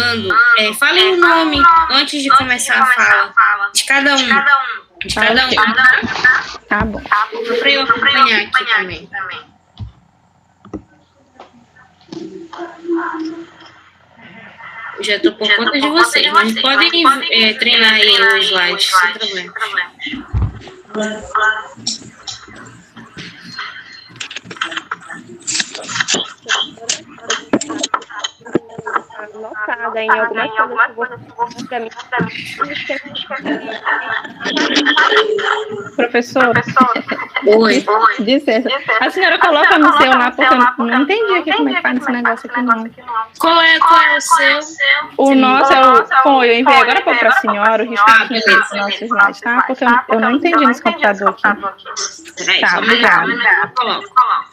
falando, falem o nome antes de começar a fala de cada um. De cada um. Tá bom. Para eu acompanhar aqui também. Eu já estou por conta de vocês, mas podem treinar aí os slides, sem problema. Notada em algumas coisas para mim. Professora. Oi. Licença. A senhora coloca no seu lá, porque eu não entendi aqui como é que faz esse negócio aqui, não. Qual é o seu? O nosso é o... Bom, eu enviei agora para a senhora o risco aqui do nosso slide, tá? Porque eu não entendi nesse computador aqui. Tá, obrigada.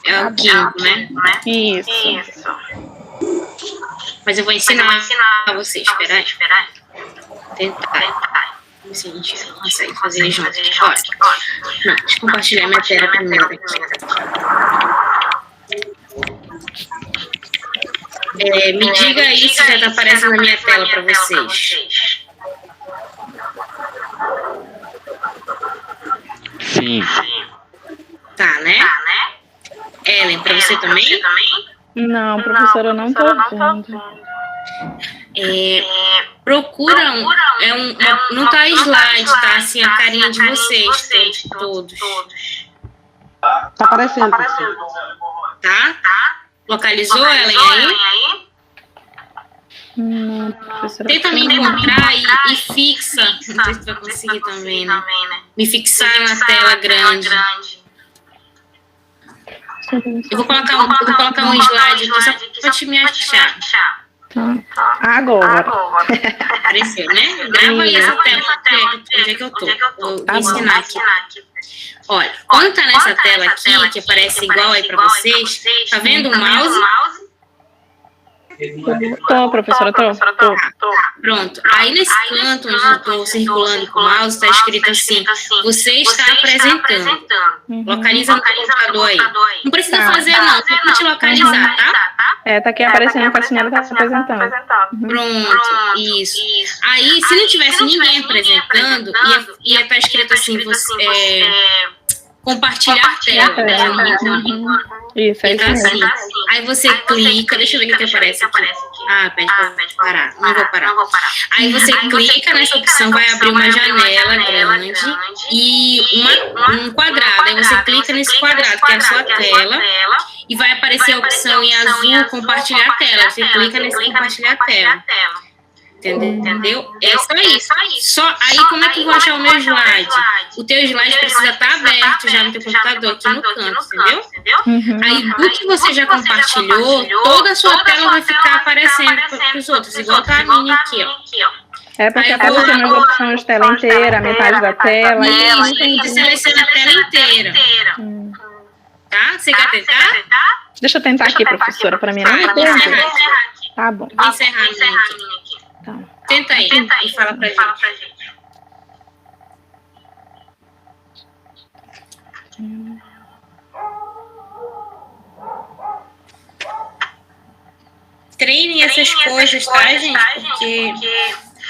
É o quinto, né? Isso. Mas eu vou ensinar a vocês, espera aí. Tentar. Se a gente consegue fazer juntos. Olha. Não, deixa eu compartilhar minha tela primeiro aqui. Me diga aí se já está aparecendo na minha tela para vocês. Sim. Tá, né? Ellen, para você também? Não, professora, eu não tô vendo. Procura não tá slide, tá? Assim, a carinha de vocês, todos. Tá aparecendo. Tá? Localizou, Ellen, aí? Não, professora. Tenta me encontrar e fixa. Não sei se tu vai conseguir também, né? Me fixar na tela grande. Eu vou colocar um slide aqui só pra te me achar. Agora. Apareceu, né? Grava aí essa tela. Onde é que eu tô? Vou ensinar aqui. Olha, quando tá nessa tela aqui, que aparece igual aí pra vocês, tá vendo o mouse? Tô, professora, tô. Pronto. Aí nesse canto onde eu tô circulando com o mouse, tá escrito assim, você está apresentando. Localiza no computador aí. Não precisa fazer não, só pra te localizar, tá? Tá aqui aparecendo que a senhora tá se apresentando. Pronto, isso. Aí, se não tivesse ninguém apresentando, ia estar escrito assim, compartilhar tela. Isso, é isso mesmo. Aí você clica, deixa eu ver o que aparece aqui. Pede pra parar. Não vou parar. Aí você clica nessa opção, vai abrir uma janela grande e um quadrado. Aí você clica nesse quadrado, que é a sua tela, e vai aparecer a opção em azul, compartilhar a tela. Você clica nesse compartilhar a tela. Entendeu? É só isso. Aí, como é que eu vou achar o meu slide? O teu slide precisa estar aberto já no teu computador, aqui no canto, entendeu? Aí, do que você já compartilhou, toda a sua tela vai ficar aparecendo para os outros, igual tá a minha aqui, ó. É porque aparecendo as opções de tela inteira, metade da tela. Isso, você seleciona a tela inteira. Tá? Você quer tentar? Deixa eu tentar aqui, professora, para mim não entender. Tá bom. Vou encerrar a minha aqui. Tá. Tenta aí e fala pra gente. Treinem essas coisas, tá, gente? Porque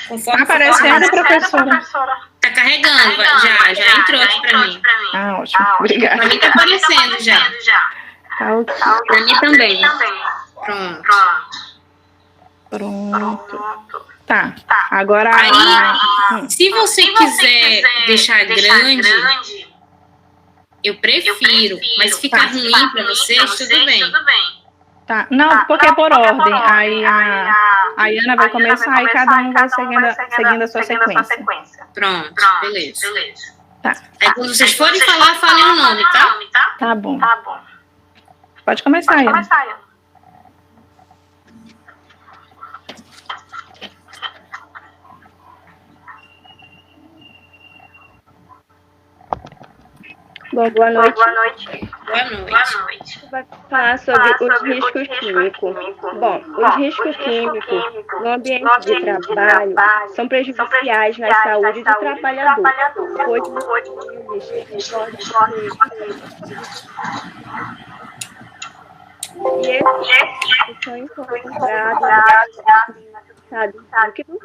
conforme aparecendo, professora. Tá carregando, já entrou aqui pra mim. Ótimo. Obrigada. Pra mim tá aparecendo já. Tá ok. Pra mim também. Pronto. Tá. Agora. Aí, se você quiser deixar grande, eu prefiro, mas se ficar ruim pra vocês, tudo bem. Tá. Não, porque é por ordem. Aí a Ana vai começar e cada um vai seguindo a sua sequência. Pronto, beleza. Tá. Aí quando vocês forem falar, falem o nome, tá? Tá bom. Pode começar, Ana. Bom, boa noite. Boa noite. Vai falar sobre os riscos químicos. Bom, os riscos químicos no ambiente de trabalho são prejudiciais na saúde do trabalhador, pois e esses são encontrados estado líquido,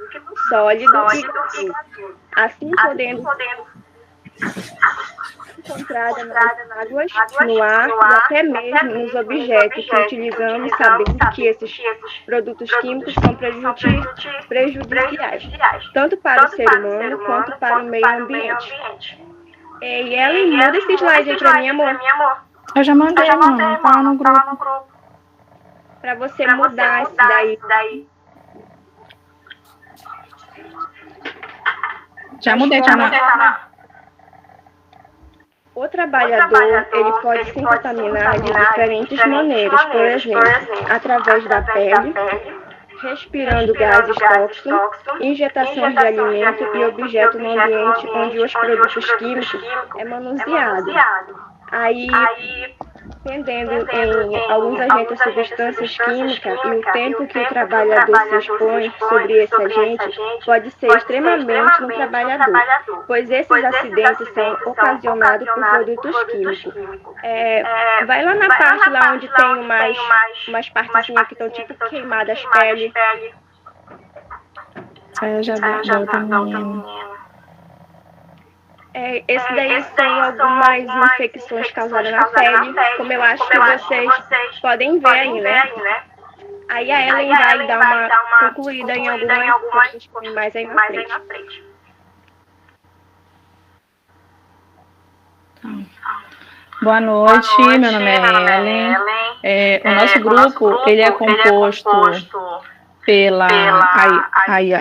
sólido e gasoso, assim podendo encontrada nas águas, no ar e até mesmo nos objetos que utilizamos, sabendo que esses produtos químicos são prejudiciais, tanto para o ser humano quanto para o meio ambiente. E Ellen, muda esse slide aí pra mim, amor. Eu já mandei, mano, tá lá no grupo. Pra você mudar isso daí. Já mudei, tá na... O trabalhador, ele pode se contaminar de diferentes maneiras, por exemplo, através da pele, respirando gases tóxicos, injetações de alimento e objeto no ambiente onde os produtos químicos é manuseado. Aí, dependendo em alguns agentes ou substâncias químicas e o tempo que o trabalhador se expõe sobre esse agente pode ser extremamente no trabalhador, pois esses acidentes são ocasionados por produtos químicos. Vai lá na parte lá onde tem umas partezinhas que estão tipo queimadas pele. Aí já deu também. Esse daí são algumas infecções causadas na pele, como eu acho que vocês podem ver aí, né? Aí a Ellen vai dar uma concluída em algumas coisas mais aí na frente. Boa noite, meu nome é Ellen. O nosso grupo ele é composto pela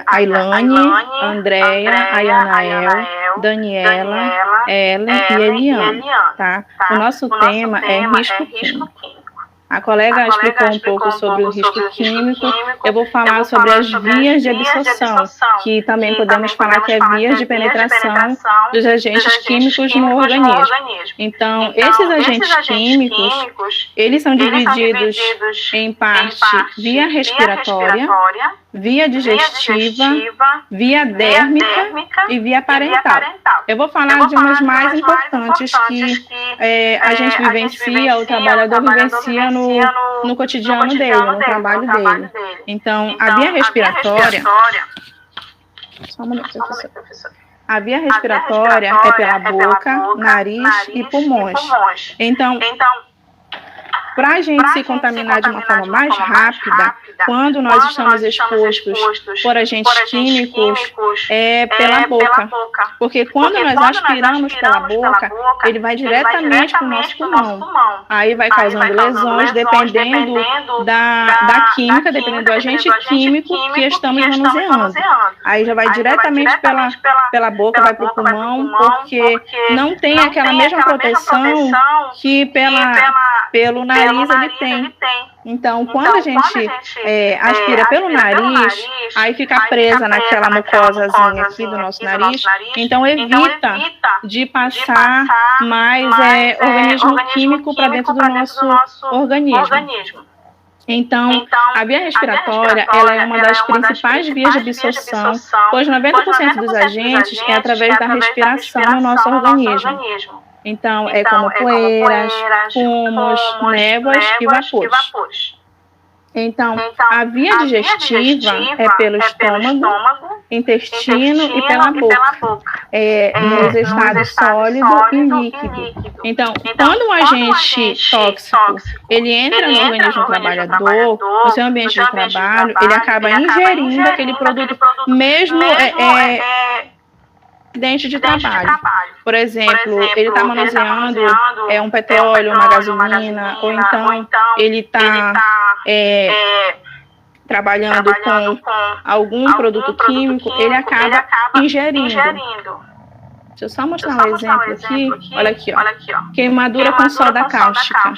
Ailane, Andréia, Ayanael, Daniela, Ellen e Eliane, tá? O nosso tema é risco químico. A colega explicou um pouco sobre o risco químico. Eu vou falar sobre as vias de absorção, que também podemos falar que é vias de penetração dos agentes químicos no organismo. Então, esses agentes químicos, eles são divididos em parte via respiratória, via digestiva, via dérmica e via parental. Eu vou falar de umas mais importantes que a gente vivencia, o trabalhador vivencia no cotidiano dele, no trabalho dele. Então, a via respiratória... Só um minuto, professor. A via respiratória é pela boca, nariz e pulmões. Então, para a gente se contaminar de uma forma mais rápida, quando nós estamos expostos por agentes químicos, é pela boca. Porque quando nós aspiramos pela boca, ele vai diretamente para o nosso pulmão. Aí vai causando lesões, dependendo da química, dependendo do agente químico que estamos manuseando. Aí já vai diretamente pela boca, vai para o pulmão, porque não tem aquela mesma proteção que pelo nariz ele tem. Então, quando a gente aspira pelo nariz, aí fica presa naquela mucosazinha aqui do nosso nariz, então evita de passar mais organismo químico para dentro do nosso organismo. Então, a via respiratória, ela é uma das principais vias de absorção, pois 90% dos agentes é através da respiração no nosso organismo. Então, é como poeiras, fumos, névoas e vapores. Então, a via digestiva é pelo estômago, intestino e pela boca, nos estados sólido e líquido. Então, quando um agente tóxico ele entra no organismo do trabalhador, no seu ambiente de trabalho, ele acaba ingerindo aquele produto, mesmo dentro de trabalho. Por exemplo, ele está manuseando um petróleo, uma gasolina, ou então ele está trabalhando com algum produto químico, ele acaba ingerindo. Deixa eu só mostrar um exemplo aqui. Olha aqui, ó. Queimadura com soda cáustica.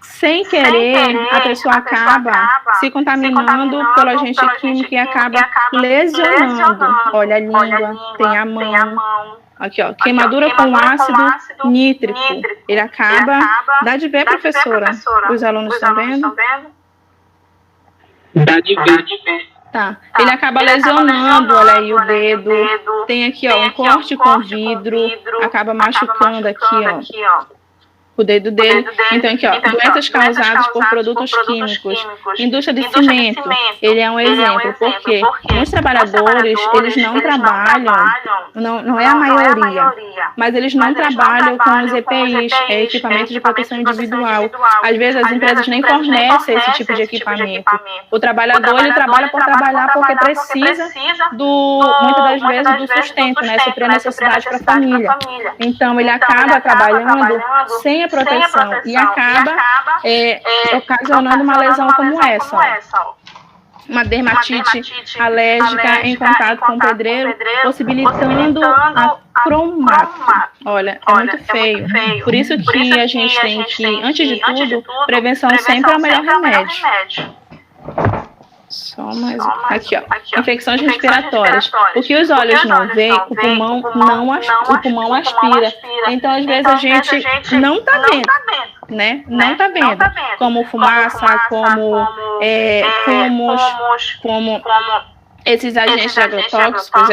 Sem querer, a pessoa acaba se contaminando pelo agente químico e acaba lesionando. Olha a língua, tem a mão. Aqui, ó, queimadura com ácido nítrico. Ele acaba... Dá de ver, professora? Os alunos estão vendo? Dá de ver. Tá. Ele acaba lesionando, olha aí, o dedo. Tem aqui, ó, um corte com vidro. Acaba machucando aqui, ó. o dedo dele. Então, aqui, ó, doenças causadas por produtos químicos. Indústria de cimento, ele é um exemplo, porque muitos trabalhadores, eles não trabalham, não é a maioria, mas eles não trabalham com os EPIs, equipamentos de proteção individual. Às vezes, as empresas nem fornecem esse tipo de equipamento. O trabalhador, ele trabalha por trabalhar porque precisa muitas das vezes, do sustento, né, suprir a necessidade para a família. Então, ele acaba trabalhando sem a proteção e acaba ocasionando uma lesão como essa, ó. Uma dermatite alérgica em contato com o pedreiro, possibilitando a cromato. Olha, é muito feio. Por isso que a gente tem que, antes de tudo, prevenção sempre é o melhor remédio. Só mais um. Aqui, ó. Infecções respiratórias. O que os olhos não veem, o pulmão aspira. Então, às vezes, a gente não tá vendo, né? Não tá vendo. Como fumaça, como fumos, como esses agentes agrotóxicos,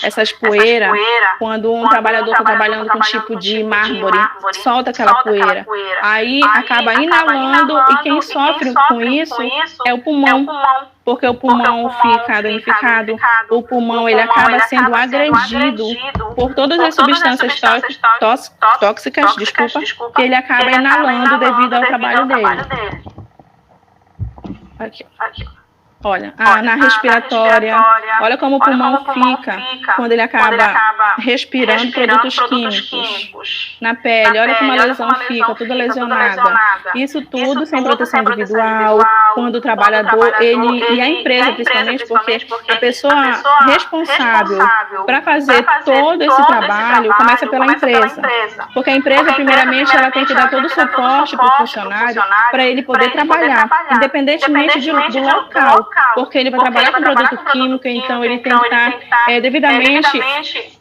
essas poeiras, quando um trabalhador está trabalhando com um tipo de mármore, solta aquela poeira, aí acaba inalando, e quem sofre com isso é o pulmão, porque o pulmão fica danificado, o pulmão ele acaba sendo agredido por todas as substâncias tóxicas, que ele acaba inalando devido ao trabalho dele. Aqui. Olha, na respiratória, olha como o pulmão fica quando ele acaba respirando produtos químicos. Na pele, olha como a lesão fica, tudo lesionada. Isso tudo sem proteção individual, quando o trabalhador, e a empresa principalmente, porque a pessoa responsável para fazer todo esse trabalho começa pela empresa. Porque a empresa, primeiramente, ela tem que dar todo o suporte para o funcionário para ele poder trabalhar, independentemente do local. Porque ele vai trabalhar com produto químico, então ele tem que estar devidamente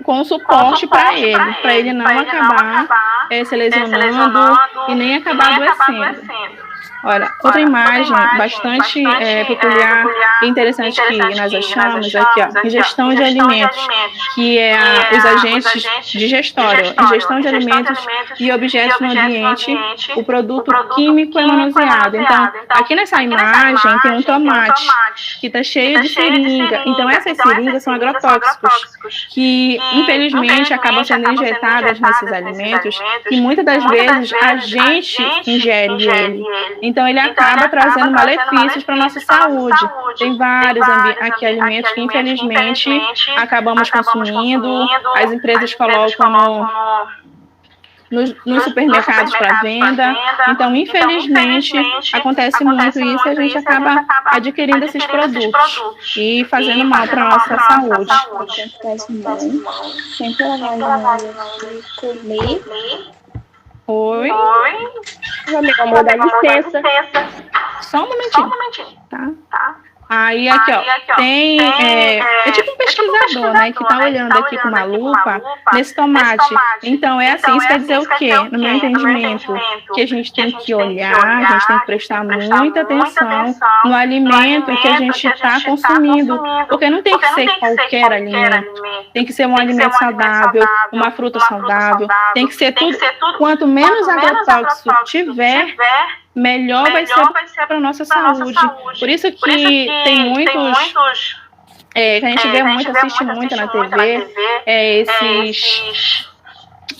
com suporte para ele não acabar se lesionando e nem acabar adoecendo. Olha, outra imagem bastante peculiar e interessante que nós achamos aqui, ó, ingestão de alimentos, que é os agentes digestórios, ingestão de alimentos e objetos no ambiente, o produto químico é manuseado. Então, aqui nessa imagem tem um tomate que está cheio de seringa. Então, essas seringas são agrotóxicos, que infelizmente acabam sendo injetadas nesses alimentos e muitas das vezes a gente ingere ele. Então, ele acaba trazendo malefícios para a nossa saúde. Tem vários alimentos que, infelizmente, acabamos consumindo. As empresas colocam nos supermercados para venda. Então, infelizmente, acontece muito isso e a gente acaba adquirindo esses produtos e fazendo mal para a nossa saúde. Sempre lavar de comer. Oi. Meu amor, dá licença. Só um momentinho. Tá. Aí aqui, ó, tem é tipo um pesquisador, né, que tá olhando aqui com uma lupa nesse tomate. Então, assim, isso quer dizer o quê? No meu entendimento, que a gente tem que olhar, a gente tem que prestar muita atenção no alimento que a gente está consumindo, porque não tem que ser qualquer alimento, tem que ser um alimento saudável, uma fruta saudável, tem que ser tudo, quanto menos agrotóxico tiver, melhor vai ser para a nossa saúde. Por isso que tem muitos, que a gente vê muito, assiste muito na TV, esses...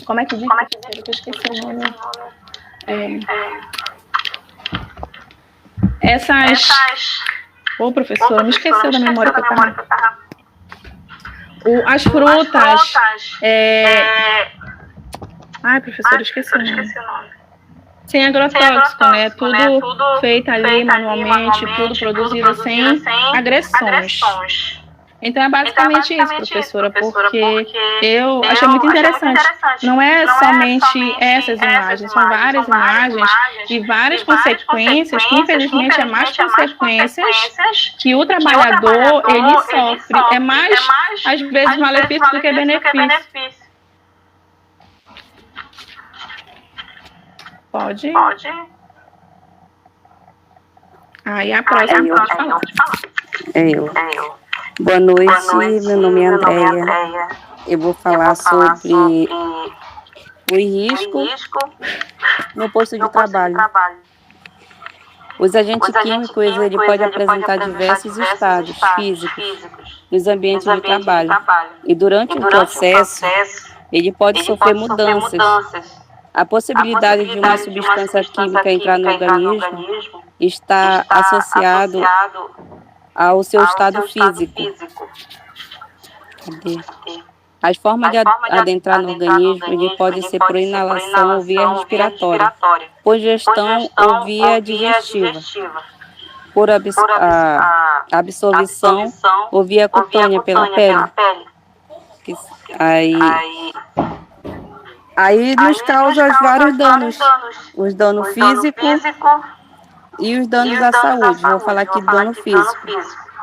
Como é que diz? Eu esqueci o nome. Ô, professora, me esqueceu da memória que eu estava. As frutas... Ai, professora, esqueci o nome. Sem agrotóxico, né? Tudo feito ali manualmente, tudo produzido sem agressões. Então é basicamente isso, professora, porque eu achei muito interessante. Não é somente essas imagens, são várias imagens e várias consequências, que infelizmente é mais consequências que o trabalhador ele sofre. É mais, às vezes, malefício do que benefício. Pode? Aí a próxima pode falar. Eu. Boa noite, meu nome é Andréia. Eu vou falar sobre o risco no posto de trabalho. Os agentes químicos, ele pode apresentar diversos estados físicos nos ambientes de trabalho. E durante o processo, ele pode sofrer mudanças. A possibilidade de uma substância química entrar no organismo está associado ao seu estado físico. Cadê? As formas de adentrar no organismo ele pode ser por inalação ou via respiratória, por ingestão ou via digestiva, por absorção ou via cutânea pela pele. Aí nos causa vários danos, os danos físicos e os danos à saúde. Vou falar aqui do dano físico.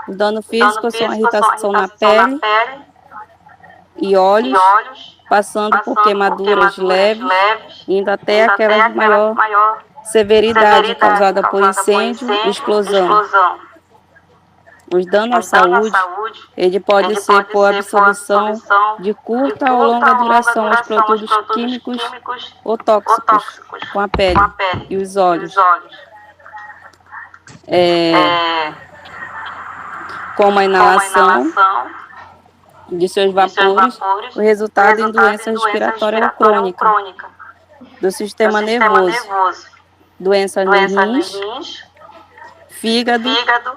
Os danos físicos são a irritação na pele e olhos, passando por queimaduras leves, indo até aquela de maior severidade causada por incêndio e explosão. Os danos à saúde, ele pode ser por absorção de curta ou longa duração aos produtos químicos ou tóxicos com a pele e os olhos. Como a inalação de seus vapores, o resultado em doença respiratória crônica, do sistema nervoso, doenças nos rins, fígado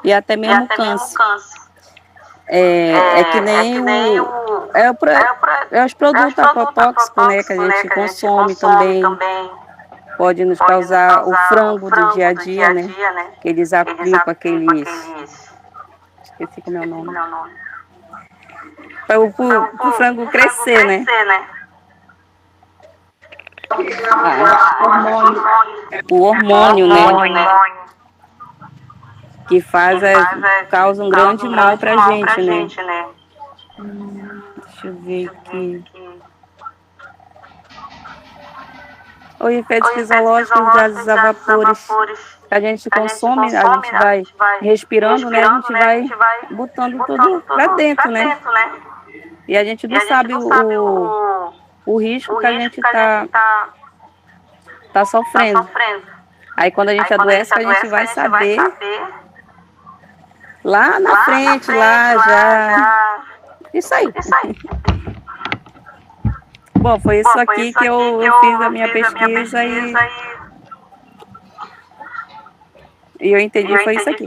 e até mesmo câncer. É que nem os produtos agrotóxicos, né, que a gente consome também. Pode nos causar o frango do dia a dia, né? Que eles aplicam aqueles... Esqueci como é o nome. Para o frango crescer, né? O hormônio, né? Que causa um grande mal pra gente, né? Deixa eu ver aqui. Os efeitos fisiológicos dos gases a vapores que a gente consome, a gente vai respirando, né? A gente vai botando tudo pra dentro, né? E a gente não sabe o risco que a gente tá sofrendo. Aí quando a gente adoece, a gente vai saber lá na frente, lá já. Isso aí. Bom, foi isso aqui que eu fiz a minha pesquisa e eu entendi, foi isso aqui.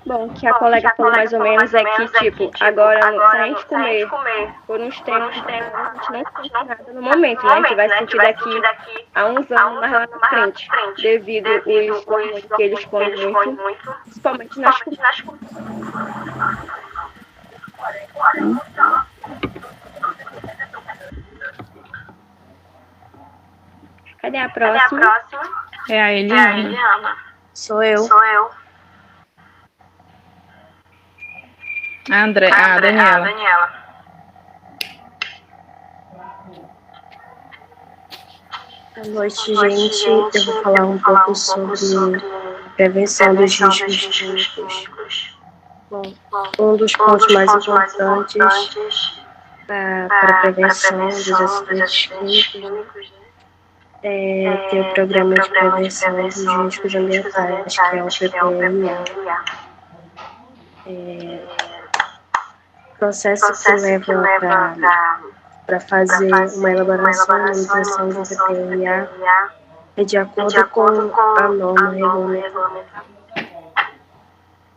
Bom, o que a colega falou mais ou menos é que, tipo, agora, se a gente comer por uns tempos, a gente não sente nada no momento, né? A gente vai sentir daqui a uns anos mais lá na frente, devido aos hormônios que eles põem muito, principalmente nas comidas. Cadê a próxima? É a Eliana. Sou eu. A Daniela. Boa noite, gente. Eu vou falar um pouco sobre prevenção dos riscos químicos. Bom, um dos pontos mais importantes para a prevenção dos acidentes químicos é ter o programa de prevenção dos riscos ambientais, que é o PPMA. O processo que leva para fazer uma elaboração e manutenção do PPMA é de acordo com a norma regulamentar,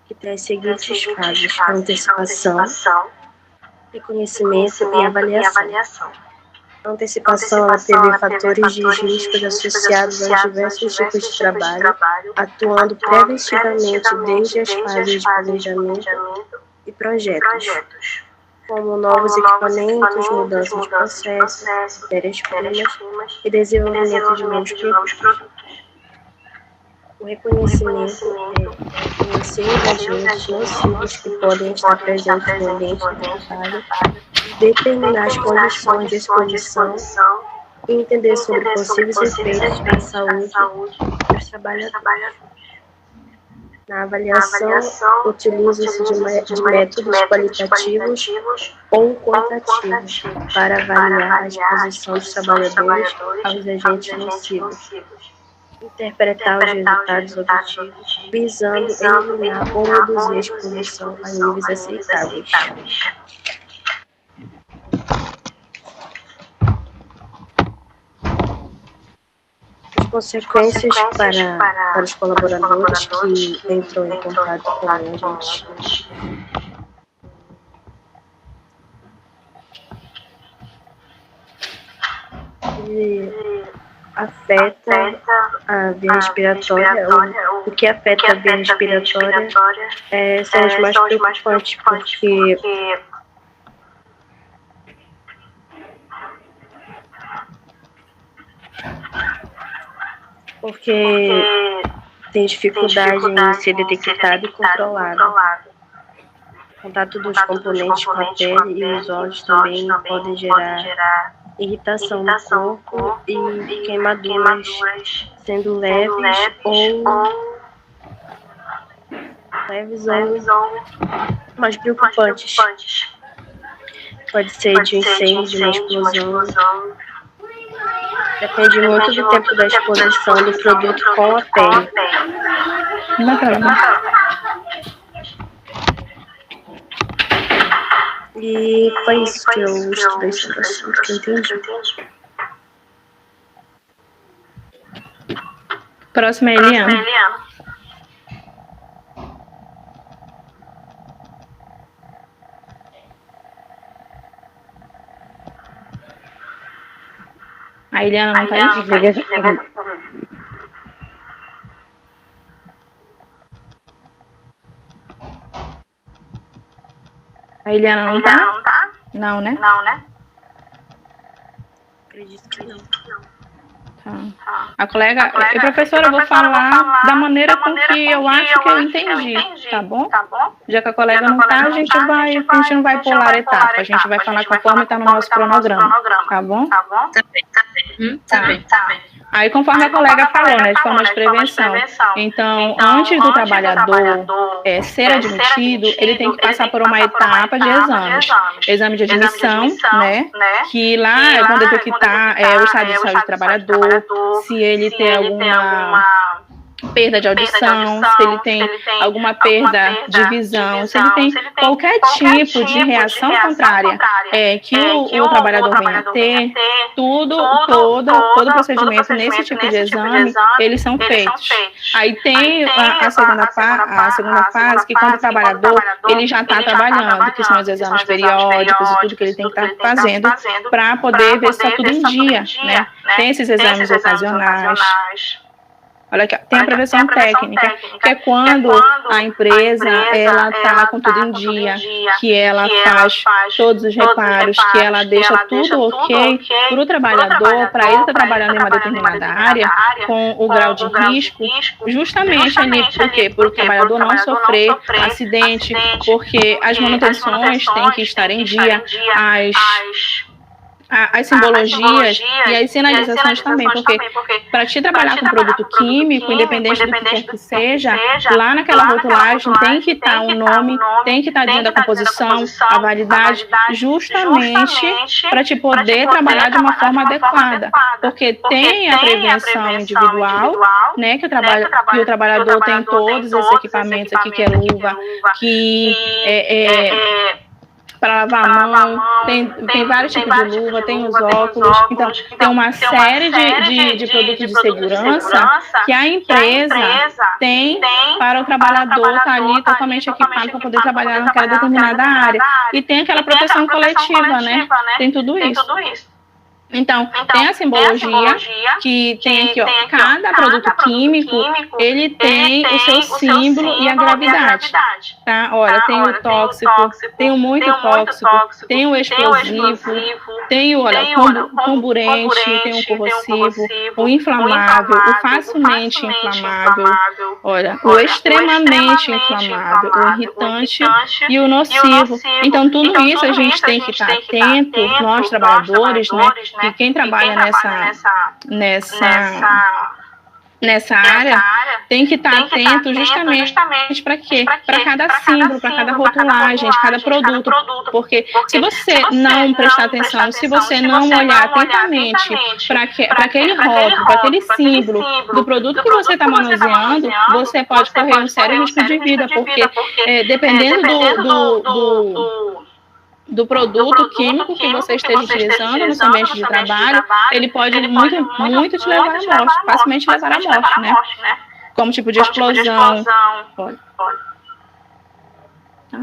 que tem as seguintes fases: antecipação, reconhecimento e avaliação. A antecipação ela prevê fatores de riscos associados aos diversos tipos de trabalho, atuando preventivamente desde as fases de planejamento e projetos, como novos equipamentos, mudança de processos, matérias-primas e desenvolvimento de novos produtos. O reconhecimento é conhecer os agentes nocivos que podem estar presentes no ambiente de trabalho, determinar as condições de exposição e entender sobre possíveis efeitos para a saúde dos trabalhadores. Na avaliação, utiliza-se de métodos qualitativos ou quantitativos para avaliar a exposição dos trabalhadores aos agentes nocivos, interpretar os resultados obtidos, visando eliminar ou reduzir a exposição a níveis aceitáveis. As consequências para os colaboradores que entram em contato com agentes. Afeta a via respiratória. O que afeta a via respiratória são os mais preocupantes, porque tem dificuldade em ser detectado e controlado. O contato dos componentes com a pele e os olhos também podem gerar irritação no corpo e queimaduras, sendo leves ou mais preocupantes. Pode ser de um incêndio, uma explosão. Depende muito do tempo da exposição do produto com a pele. E foi isso que eu estudei sobre o assunto, que eu entendi. Próxima é Eliana. A Eliana não tá aí? A Eliana não tá? Não, né? Acredito que não. Tá. A colega, professora, eu vou falar da maneira com que eu acho que eu entendi, tá bom? Já que a colega não tá, a gente não vai pular etapa, a gente vai falar conforme está no nosso cronograma, tá bom? Tá bem. Aí, conforme a colega falou, né, de forma de prevenção. Então, antes do trabalhador ser admitido, ele tem que passar por uma etapa de exames. Exame de admissão, né, que lá é quando detectar o estado de saúde do trabalhador, se ele tem alguma perda de audição, se ele tem alguma perda de visão, se ele tem qualquer tipo de reação contrária que o trabalhador venha a ter, todo o procedimento nesse tipo de exame, eles são feitos. Aí tem a segunda fase, que quando o trabalhador ele já está trabalhando, que são os exames periódicos e tudo que ele tem que estar fazendo para poder ver se está tudo em dia, né? Tem esses exames ocasionais. Olha aqui, tem a prevenção técnica, que é quando a empresa ela está com tudo em dia, que ela faz todos os reparos, que ela deixa tudo ok para o trabalhador, para ele estar trabalhando em uma determinada área, com o grau de risco, justamente ali, por quê? Para o trabalhador não sofrer acidente, porque as manutenções têm que estar em dia, as simbologias e as sinalizações também, porque para te trabalhar com produto químico, independente do que quer que seja, lá naquela rotulagem tem que estar o nome, tem que estar dizendo a composição, a validade, justamente para te poder trabalhar de uma forma adequada, porque tem a prevenção individual, né, que o trabalhador tem todos esses equipamentos aqui, que é luva, que para lavar a mão, tem vários tipos de luva, tem os óculos, então tem uma série de produtos de segurança que a empresa tem para o trabalhador estar ali totalmente equipado para poder trabalhar naquela determinada área. E tem aquela proteção coletiva, né? Tem tudo isso. Então, tem a simbologia, que tem aqui, ó, cada produto químico, ele tem o seu símbolo e a gravidade, tá? Olha, tem o tóxico, tem o muito tóxico, tem o explosivo, tem o, olha, comburente, tem o corrosivo, o inflamável, o facilmente inflamável, olha, o extremamente inflamável, o irritante e o nocivo. Então, tudo isso a gente tem que estar atento, nós trabalhadores, né? E quem trabalha nessa área tem que estar atento justamente para quê? Para cada símbolo, para cada rotulagem, de cada produto. Porque se você não prestar atenção, se você não olhar atentamente para aquele rótulo, para aquele símbolo do produto que você está manuseando, você pode correr um sério risco de vida, porque dependendo do produto químico que você esteja utilizando no seu ambiente de trabalho, ele pode muito te levar à morte, facilmente levar à morte, né? Como tipo de explosão. Pode. Tá?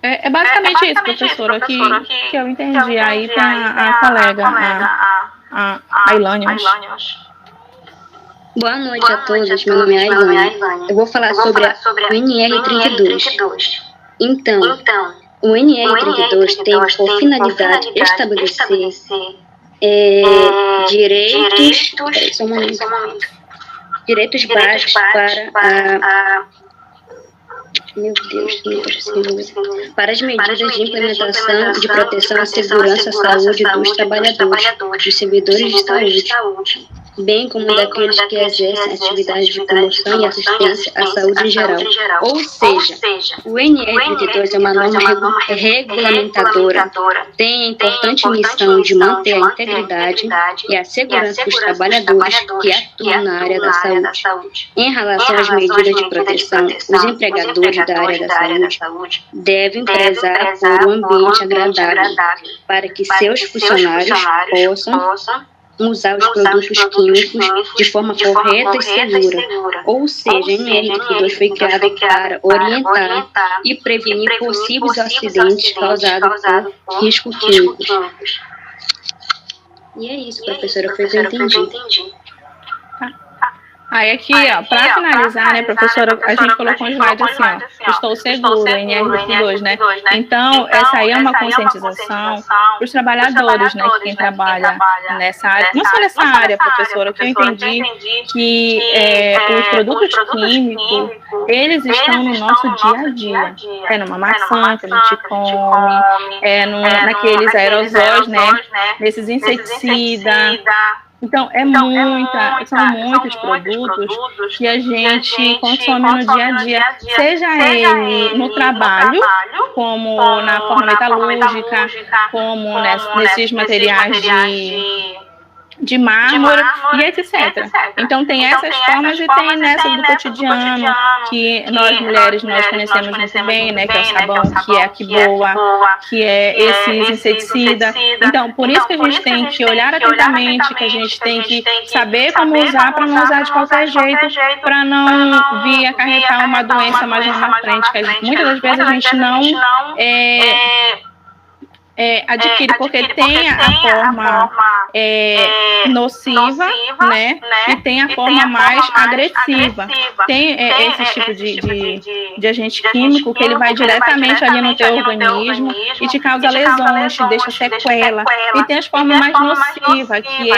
É basicamente isso, professora, que eu entendi. Aí tem a colega, a Ilane. Boa noite a todos, meu nome é Ilane. Eu vou falar sobre o NR32. Então, o NR32 tem por finalidade estabelecer direitos básicos para as medidas de implementação de proteção à segurança e saúde dos trabalhadores, dos servidores de saúde, bem como daqueles que exercem atividades de promoção e assistência à saúde em geral. Ou seja, o NR32 é uma norma regulamentadora, tem a importante missão de manter a integridade e a segurança dos trabalhadores que atuam na área da saúde. Em relação às medidas de proteção, os empregadores da área da saúde devem prezar por um ambiente agradável para que seus funcionários possam usar os produtos químicos de forma correta e segura. Ou seja, a NR32 foi criada para orientar e prevenir possíveis acidentes causados por riscos químicos. E é isso, professora, foi o que eu entendi. Aí aqui, ó, para finalizar, né, professora, a gente colocou um slide assim, ó, estou seguro, NR22, né? Então, essa aí é uma conscientização para os trabalhadores, né, que quem trabalha nessa área, não só nessa área, professora, que eu entendi que os produtos químicos, eles estão no nosso dia a dia. É numa maçã que a gente come, naqueles aerosóis, né, nesses inseticidas. Então, são muitos produtos que a gente consome no dia a dia, seja ele no trabalho, como na forma metalúrgica, como nesses materiais de mármore e etc. Então, tem essas formas e tem nessa do cotidiano, que nós mulheres, nós conhecemos muito bem, né, que é o sabão, que é a Quiboa, que é esses inseticidas. Então, por isso que a gente tem que olhar atentamente, que a gente tem que saber como usar, para não usar de qualquer jeito, para não vir acarretar uma doença mais lá na frente, que muitas das vezes a gente não adquire, porque tem a forma nociva, né, e tem a forma mais agressiva. Tem esse tipo de agente químico que ele vai diretamente ali no teu organismo e te causa lesões, te deixa sequela. E tem as formas mais nocivas, que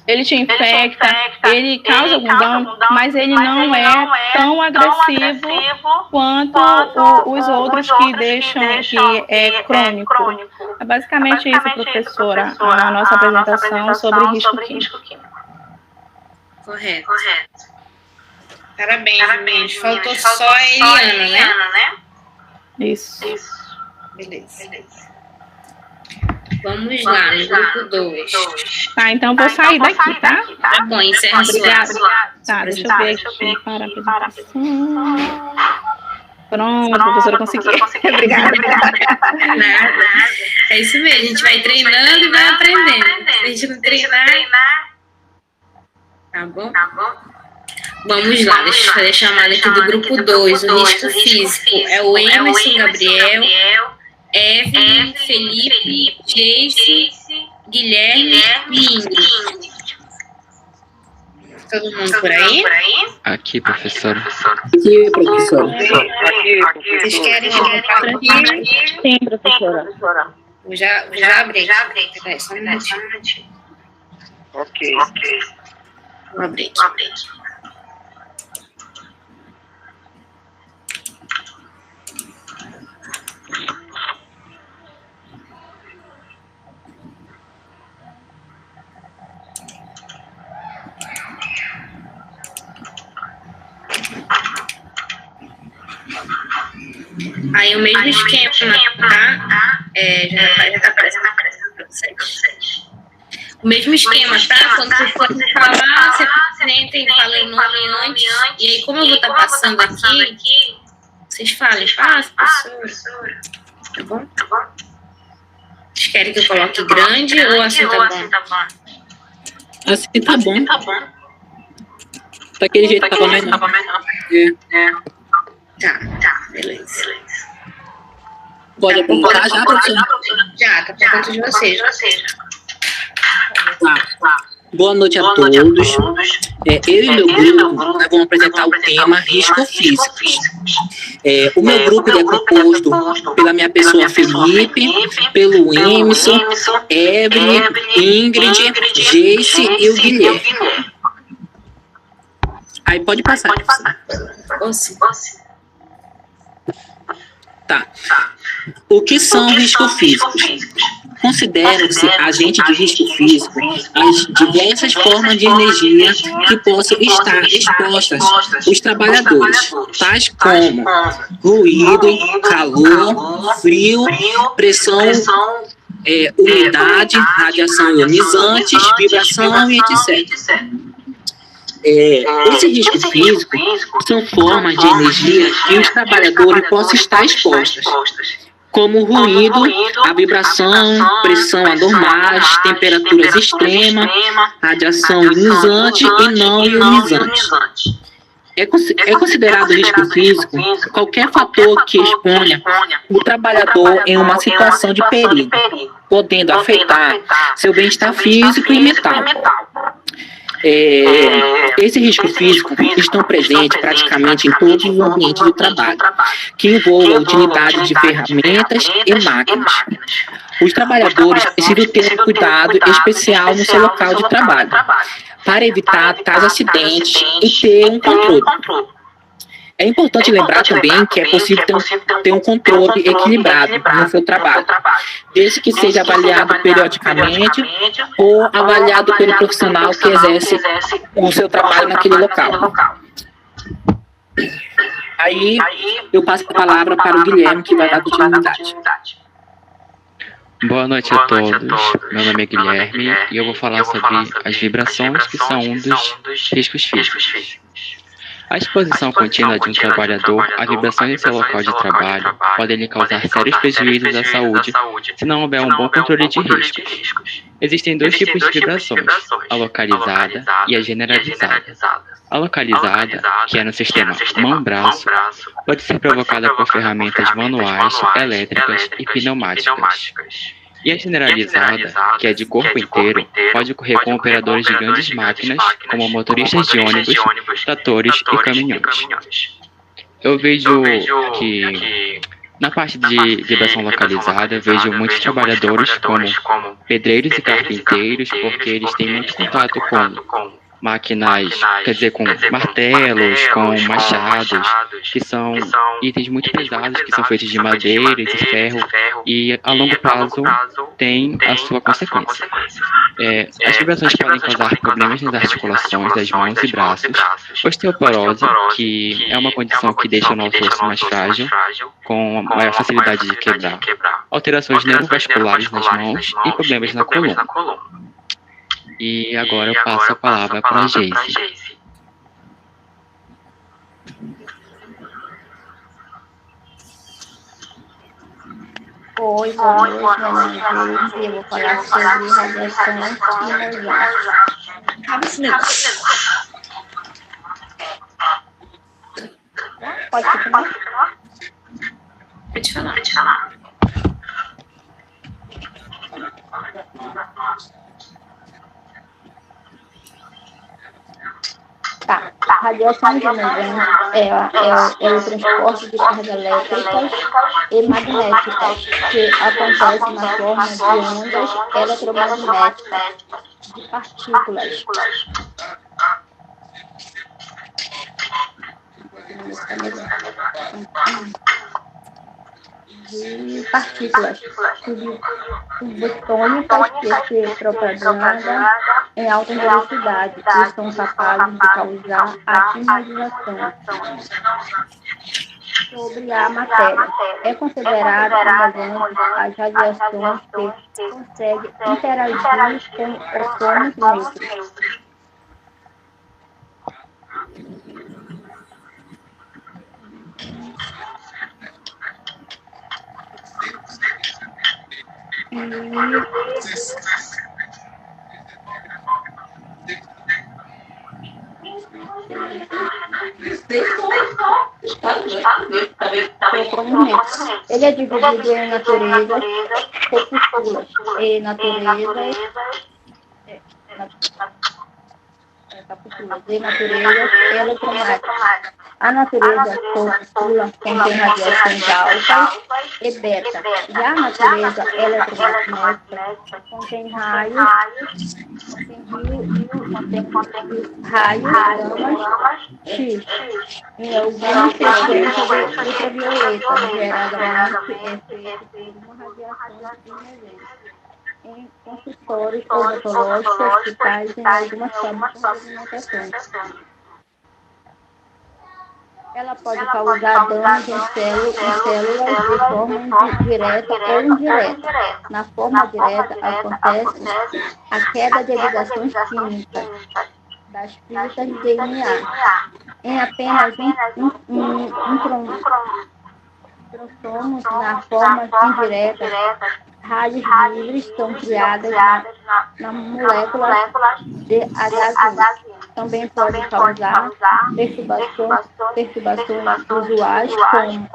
ele te infecta, ele causa algum dano, mas ele não é tão agressivo quanto os outros que deixam, que é crônico. É basicamente isso, professora, a nossa apresentação sobre risco químico. Correto. Parabéns, meninos. Faltou só a Eliana, né? Isso. Beleza. Vamos lá, no grupo 2. Tá, então vou sair daqui, tá? Tá bom, encerra Obrigada. sua Tá, deixa eu ver aqui para a apresentação. Pronto, professora, consegui. Obrigada. Nada. É isso mesmo, a gente vai treinando e vai aprendendo. Se a gente não treinar... Tá bom? Vamos lá, deixa eu fazer a chamada aqui do grupo 2, o risco físico. É o Emerson Gabriel, Evelyn, Felipe, Jace, Guilherme e Ingrid. Todo mundo por aí? Aqui, professora. Aqui, professora. Vocês querem aqui? Sim, professora. Vou já abrir. Peraí, só um minutinho. Ok. Vou abrir. Aí o mesmo esquema, tá? Já tá aparecendo pra vocês. O mesmo esquema, tá? Quando você for falar, você apresenta e fala o nome antes. E aí, como eu vou estar passando aqui, vocês falem, professora. Tá bom? Vocês querem que eu coloque grande ou assim tá bom? Assim tá bom. Daquele jeito tá bom melhor. Tá, beleza. Pode apontar já, professora? Já, tá por conta de vocês. Tá. Boa noite a todos. Eu e meu grupo nós vamos apresentar o tema risco físico. O meu grupo é composto pela minha pessoa Felipe, pelo Emerson, Evelyn, Ingrid, Geice e o Guilherme. Aí pode passar. Tá. O que são riscos físicos? Consideram-se agentes de risco físico as diversas formas de energia que possam estar expostas aos trabalhadores, tais como ruído, calor, frio, pressão, umidade, radiação ionizantes, vibração e etc. Esse risco físico são formas de energia que os trabalhadores possam estar expostos, como o ruído, a vibração, pressão anormais, temperaturas extremas, radiação ionizante e não ionizante. É considerado risco físico qualquer fator que exponha o trabalhador em uma situação de perigo, podendo afetar seu bem-estar físico e mental. Esse risco físico estão presentes praticamente em todos os ambientes de trabalho, que envolvam a utilidade de ferramentas e máquinas. Os trabalhadores precisam ter um cuidado especial no seu local de trabalho, para evitar tais acidentes e ter um controle. É importante lembrar também que é possível ter um controle equilibrado no seu trabalho, desde que seja avaliado periodicamente ou avaliado pelo profissional que exerce o seu trabalho naquele local. Aí eu passo a palavra para o Guilherme, que vai dar continuidade. Boa noite a todos. Meu nome é Guilherme e eu vou falar sobre as vibrações, que são um dos riscos físicos. A exposição contínua de um trabalhador a vibrações em seu local de trabalho podem lhe causar sérios prejuízos à saúde se não houver um bom controle de riscos. Existem dois tipos de vibrações, a localizada e a generalizada. A localizada, que é no sistema mão-braço, pode ser provocada por ferramentas manuais, elétricas e pneumáticas. E a generalizada, que é de corpo inteiro, pode ocorrer com operadores de grandes máquinas, como motoristas de ônibus, tratores e caminhões. Eu vejo que, na parte de vibração localizada, vejo muitos trabalhadores como pedreiros e carpinteiros, porque eles têm muito contato com máquinas, quer dizer, com martelos, com machados, que são itens muito pesados, que são feitos de madeira e de ferro, e a longo prazo tem a sua consequência. As vibrações podem causar problemas nas articulações das mãos e braços, osteoporose, que é uma condição que deixa o nosso osso mais frágil, com maior facilidade de quebrar, alterações neurovasculares nas mãos e problemas na coluna. E agora eu passo a palavra para a Geice. Oi, boa noite, meu nome é Geice e eu vou falar sobre radiação ionizante. Cabe esse negócio. Pode continuar? Pode falar. Tá. Radiação ionizante é o transporte de cargas elétricas e magnéticas que acontece na forma de ondas eletromagnéticas de partículas. Subatômicas que se propagam em alta velocidade e são capazes de causar a imaginação. sobre a matéria. É considerado relevante as radiações que conseguem interagir com ônus neutros. Ele é dividido em naturezas, corpúsculas e naturezas eletromagnéticas. A natureza corpúscula contém radiações altas e beta. Já a natureza eletromagnética contém raios gama X em alguma frequência de ultravioleta, geralmente efeito por uma radiação inerente em consultórios odontológicos, hospitais e em algumas fábricas de alimentação. Ela pode causar danos em células de forma direta ou indireta. Na forma direta, acontece a queda de ligações químicas das fitas de DNA. Em apenas cromossomos, na forma indireta, raios livres são criadas na molécula de H. Também pode causar perturbações visuais como...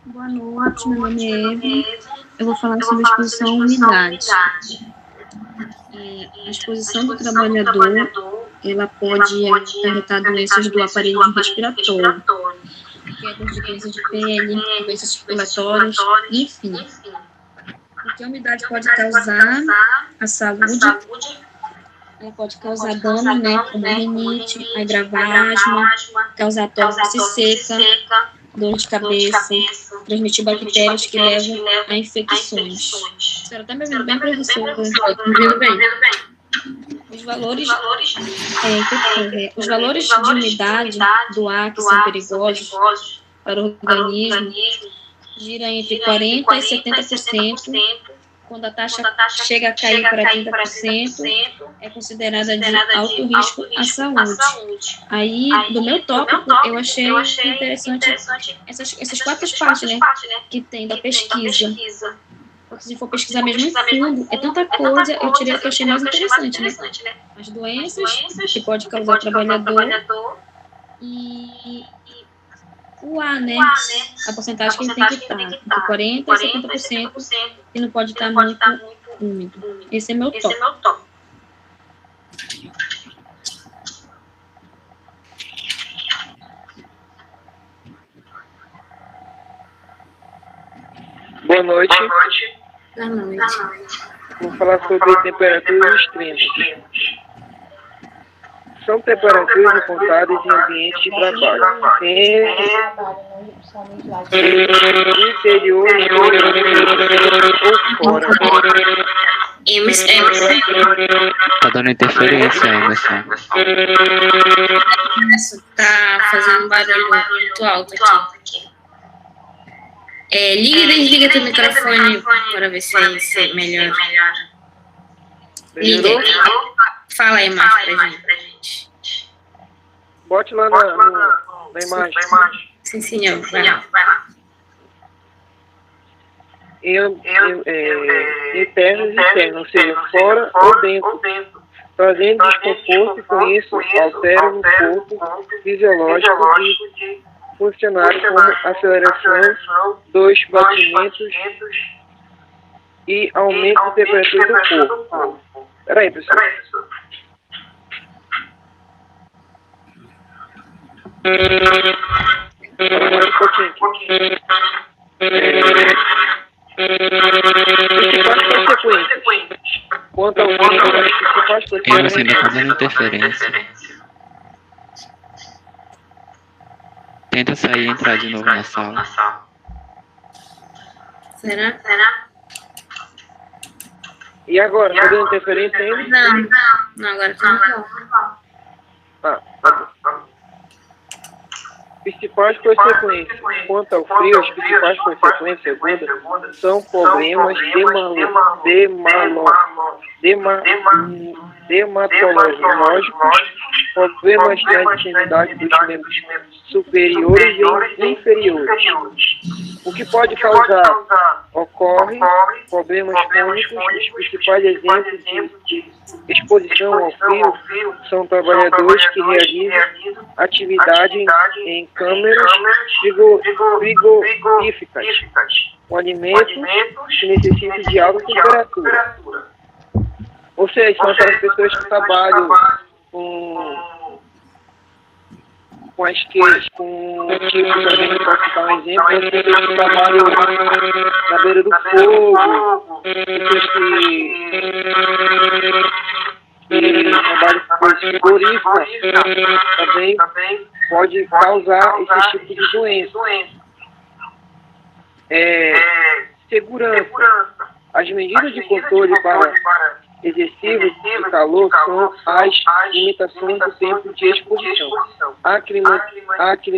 Boa noite, meu nome é Eve. Eu vou falar sobre a exposição à umidade. A exposição do trabalhador, ela pode acarretar doenças do aparelho respiratório, quedas de doenças de pele, doenças circulatórias, enfim. O que a umidade pode causar à saúde, ela pode causar dano, né, como rinite, agravar asma, causar tosse seca, dor de cabeça, transmitir bactérias que levam a infecções. A senhora está me ouvindo bem, professora? Ouvindo bem. Os valores de umidade do ar que são perigosos para o organismo giram entre 40% e 70%. Quando a taxa chega a cair para 30%, é considerada de alto risco à saúde. Aí, do meu tópico, eu achei interessante essas 4 partes, né, que tem da pesquisa. Porque se for pesquisar mesmo em fundo, é tanta coisa, eu tirei o que eu achei mais interessante, né? As doenças que pode causar ao trabalhador e o ar, né? A porcentagem que ele tem que estar, entre 40% e 70%, e não pode estar muito úmido. Esse é meu tópico. Boa noite. Boa noite. Vou falar sobre temperaturas extremas. São temperaturas encontradas em ambientes de trabalho, no interior ou fora. Tá dando interferência, Emerson. Tá fazendo um barulho muito alto aqui. Liga e desliga teu microfone para ver se melhora. Liga. Fala aí mais pra gente. Bote lá na imagem. Sim, senhor. Vai lá. Internos e externos, ou seja, fora ou dentro, trazendo desconforto e com isso altera no corpo fisiológico de funcionários como aceleração dos batimentos e aumento de temperatura do corpo. Peraí, pessoal. Um pouquinho. Principais consequências. Quanto ao principais Emerson ainda tá dando interferência. Tenta sair e entrar de novo na sala. Será? E agora? Tá dando interferência ainda? Não, agora tá bom. Tá bom. principais consequências. Quanto ao frio, as principais consequências segundas são problemas dermatológicos, problemas na extremidade dos membros superiores e inferiores. O que pode causar? Ocorre problemas crônicos. Os principais exemplos de exposição ao frio são trabalhadores que realizam atividade em câmeras frigoríficas, com alimentos que necessitam de alta temperatura. Ou seja, são aquelas pessoas que trabalham com as queixas, com tipo também, posso citar um exemplo, as pessoas que trabalham na beira do fogo, pessoas que trabalham com coisas frigoríficas, também pode causar esse tipo de doença. Segurança. As medidas de controle para excessivo de calor são as limitações do tempo de exposição, a climatização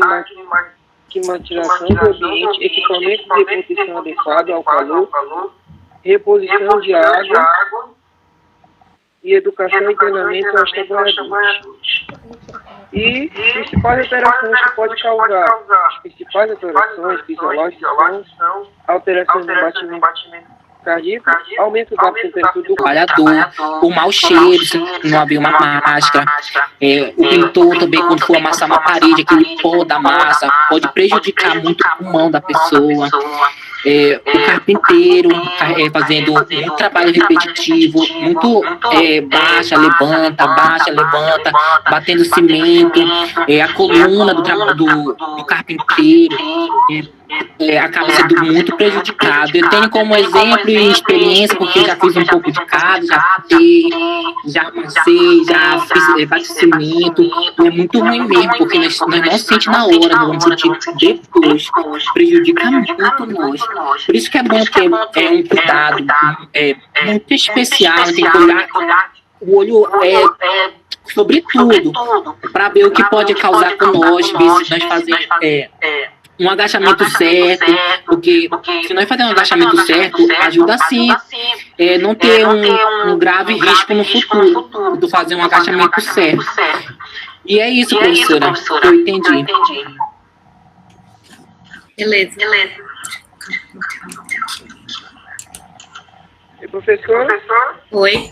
do ambiente, equipamento de proteção adequado ao calor, reposição de água e educação e treinamento aos trabalhadores. E principais alterações que pode causar. As principais alterações fisiológicas são alterações no batimento cardíaco, aumento da temperatura do trabalhador, o mau cheiro, se não abrir uma máscara, o pintor também, quando for amassar uma parede, aquele pó da massa, pode prejudicar muito o pulmão da pessoa. O carpinteiro fazendo muito trabalho repetitivo, muito baixa, levanta, batendo cimento, a coluna do carpinteiro acaba sendo muito prejudicado. Eu tenho como exemplo e experiência, porque já fiz um pouco de casa, já amassei, já fiz bate cimento, e é muito ruim mesmo, porque nós não sentimos na hora, nós vamos sentir depois, prejudica muito nós. Por isso que é bom ter um cuidado muito especial, tem que olhar o olho sobre tudo, para ver o que pode causar com nós, ver se nós fazemos um agachamento certo, porque se nós fazermos um agachamento certo, ajuda sim não ter um grave risco no futuro de fazer um agachamento certo. E é isso, professora, que eu entendi. Beleza. E professor? Oi.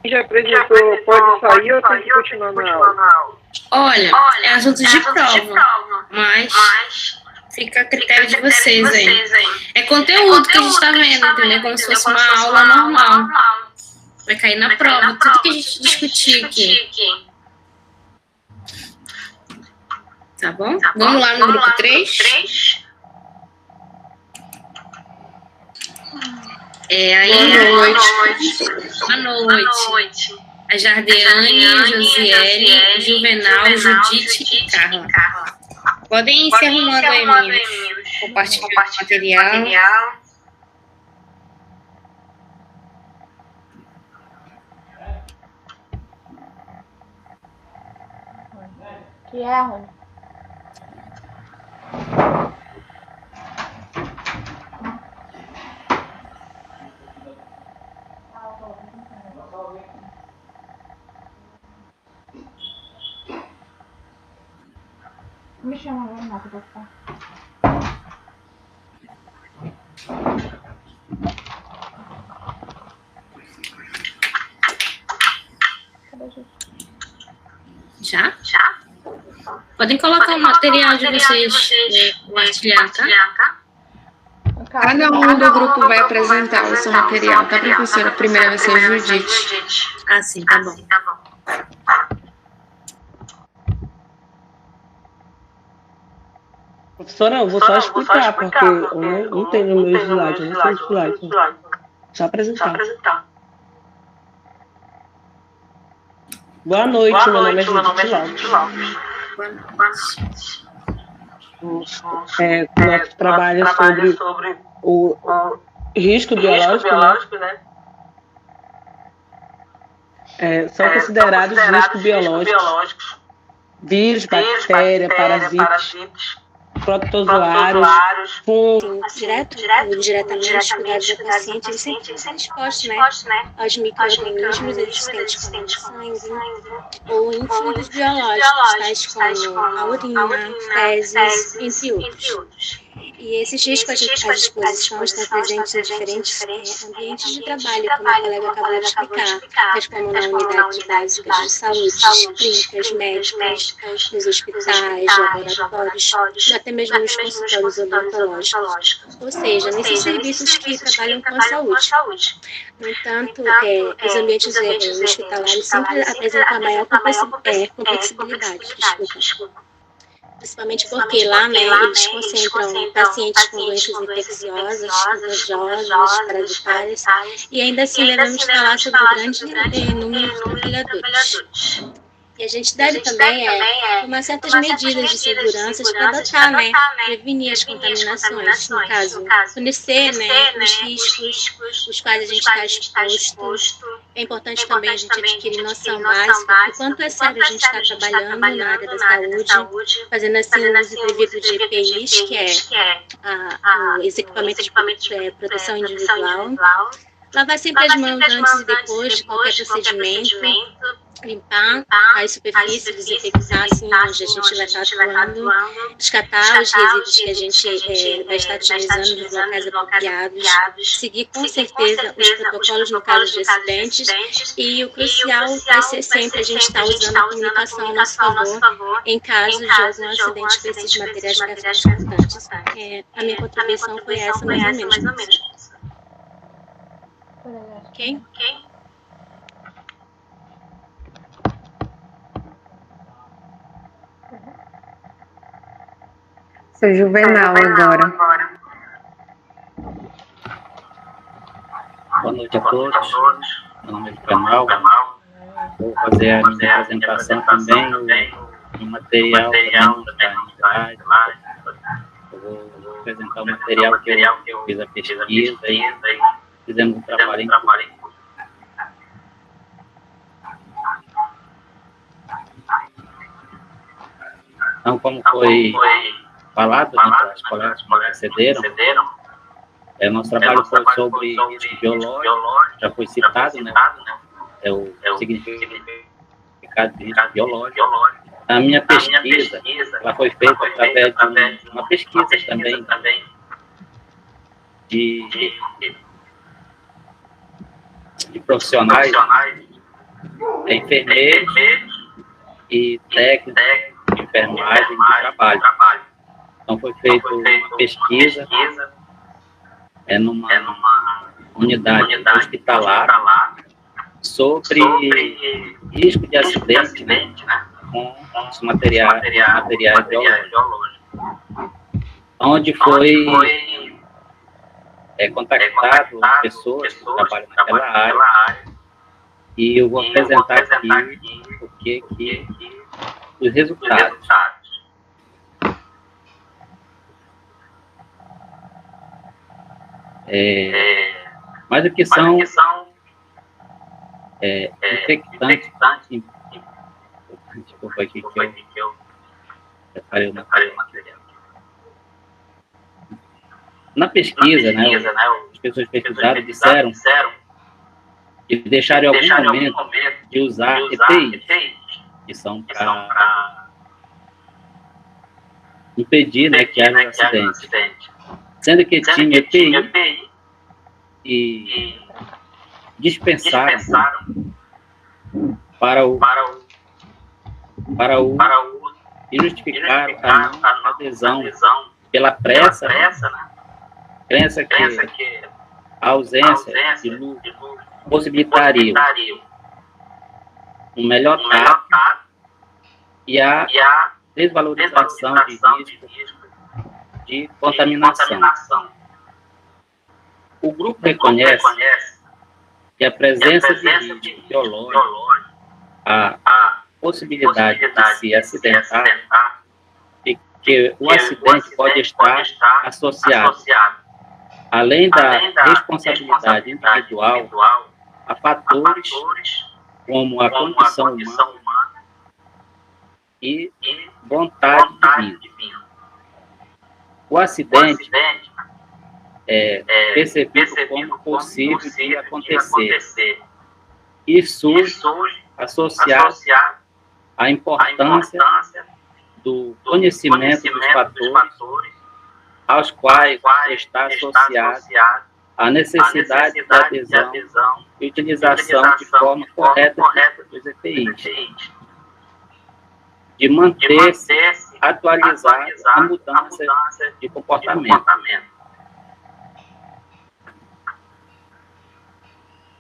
Já apresentou, pode sair ou tem que continuar na aula? Olha, é assunto de prova, mas fica a critério de vocês aí. É conteúdo que a gente está vendo, entendeu? Como se fosse uma aula normal. Vai cair na prova, tudo que a gente discutir aqui. Tá bom? Vamos lá no grupo 3? Boa noite. A Jardeane, Josiele, Juvenal, Judite e Carla. Podem ir se arrumando aí, meninos. Compartilhar o material. Que é, Rony? Me chama agora, não, pra ficar. Já? Podem colocar o material de vocês compartilhar, tá? Cada um do grupo vai apresentar o seu material, tá, professora? A primeira vai ser a Judite. Ah, sim, tá bom. Professora, eu vou só explicar, porque eu não tenho meus slides, eu não sei os slides. Só apresentar. Boa noite, meu nome é Judite Lopes. Nosso trabalho é sobre o risco biológico, né? São considerados riscos biológicos vírus, bactéria, parasitas, protozoários, fungos. Direto ou indiretamente, os cuidados do paciente eles sempre estão expostos, né, aos micro-organismos existentes como sangue ou em fluidos biológicos, tais como a urina, fezes, entre outros. E esses riscos à exposição estão presentes em diferentes ambientes de trabalho, como a colega acabou de explicar, tais como na unidade básicas de saúde, clínicas, médicas, nos hospitais, laboratórios, ou até mesmo nos consultórios odontológicos, ou seja, nesses serviços que trabalham com a saúde. No entanto, os ambientes hospitalares sempre apresentam a maior complexibilidade, principalmente porque lá, eles concentram pacientes com doenças infecciosas, contagiosas, parasitárias, e ainda assim devemos falar sobre o grande número de trabalhadores. E a gente deve também tomar certas medidas de segurança para adotar, prevenir as contaminações, no caso, conhecer, os riscos os quais a gente está exposto. É importante também a gente adquirir noção básica do quanto é sério a gente está trabalhando na área da saúde, fazendo assim o uso devido de EPIs, que é os equipamentos de proteção individual. Lavar sempre as mãos antes e depois de qualquer procedimento. Limpar as superfícies, desinfectar assim onde a gente vai estar atuando, descartar os resíduos que a gente vai estar utilizando nos locais apropriados, seguir com certeza os protocolos no caso de acidentes e o crucial vai ser sempre a gente estar usando a comunicação a nosso favor em caso de algum acidente com esses materiais perfurantes. A minha contribuição foi essa mais ou menos. Ok? Seu Juvenal agora. Boa noite a todos. Meu nome é Juvenal. Vou fazer a minha apresentação também no material da entidade. Eu vou apresentar o material que eu fiz a pesquisa e fizemos um trabalho em grupo. Então, como foi falado, as colegas que precederam, nosso trabalho foi sobre risco biológico, já foi citado, o significado de risco biológico. A minha pesquisa, ela foi feita através de uma pesquisa também de profissionais, enfermeiros e técnicos de enfermagem e de trabalho. Então, foi feita uma pesquisa numa unidade hospitalar sobre risco de acidente com os materiais biológicos. Onde foi contactado pessoas que trabalham naquela área e eu vou apresentar aqui os resultados. Mas o que são infectantes? Desculpa aqui que eu separei o material. Na pesquisa, as pessoas pesquisaram disseram que deixaram em algum momento de usar EPIs, que são para impedir que haja um acidente. Sendo que tinha EPI e dispensaram para o e justificaram a não adesão pela crença que a ausência de luz possibilitaria um melhor trato e a desvalorização de risco de contaminação. O grupo reconhece que a presença de risco biológico, a possibilidade de se acidentar e que o acidente pode estar associado, além da responsabilidade individual, a fatores como a condição humana e vontade divina. O acidente é percebido como possível de acontecer e surge associado à importância do conhecimento dos fatores aos quais está associado a necessidade de adesão e utilização de forma correta dos EPIs, de manter-se atualizado à mudança de comportamento.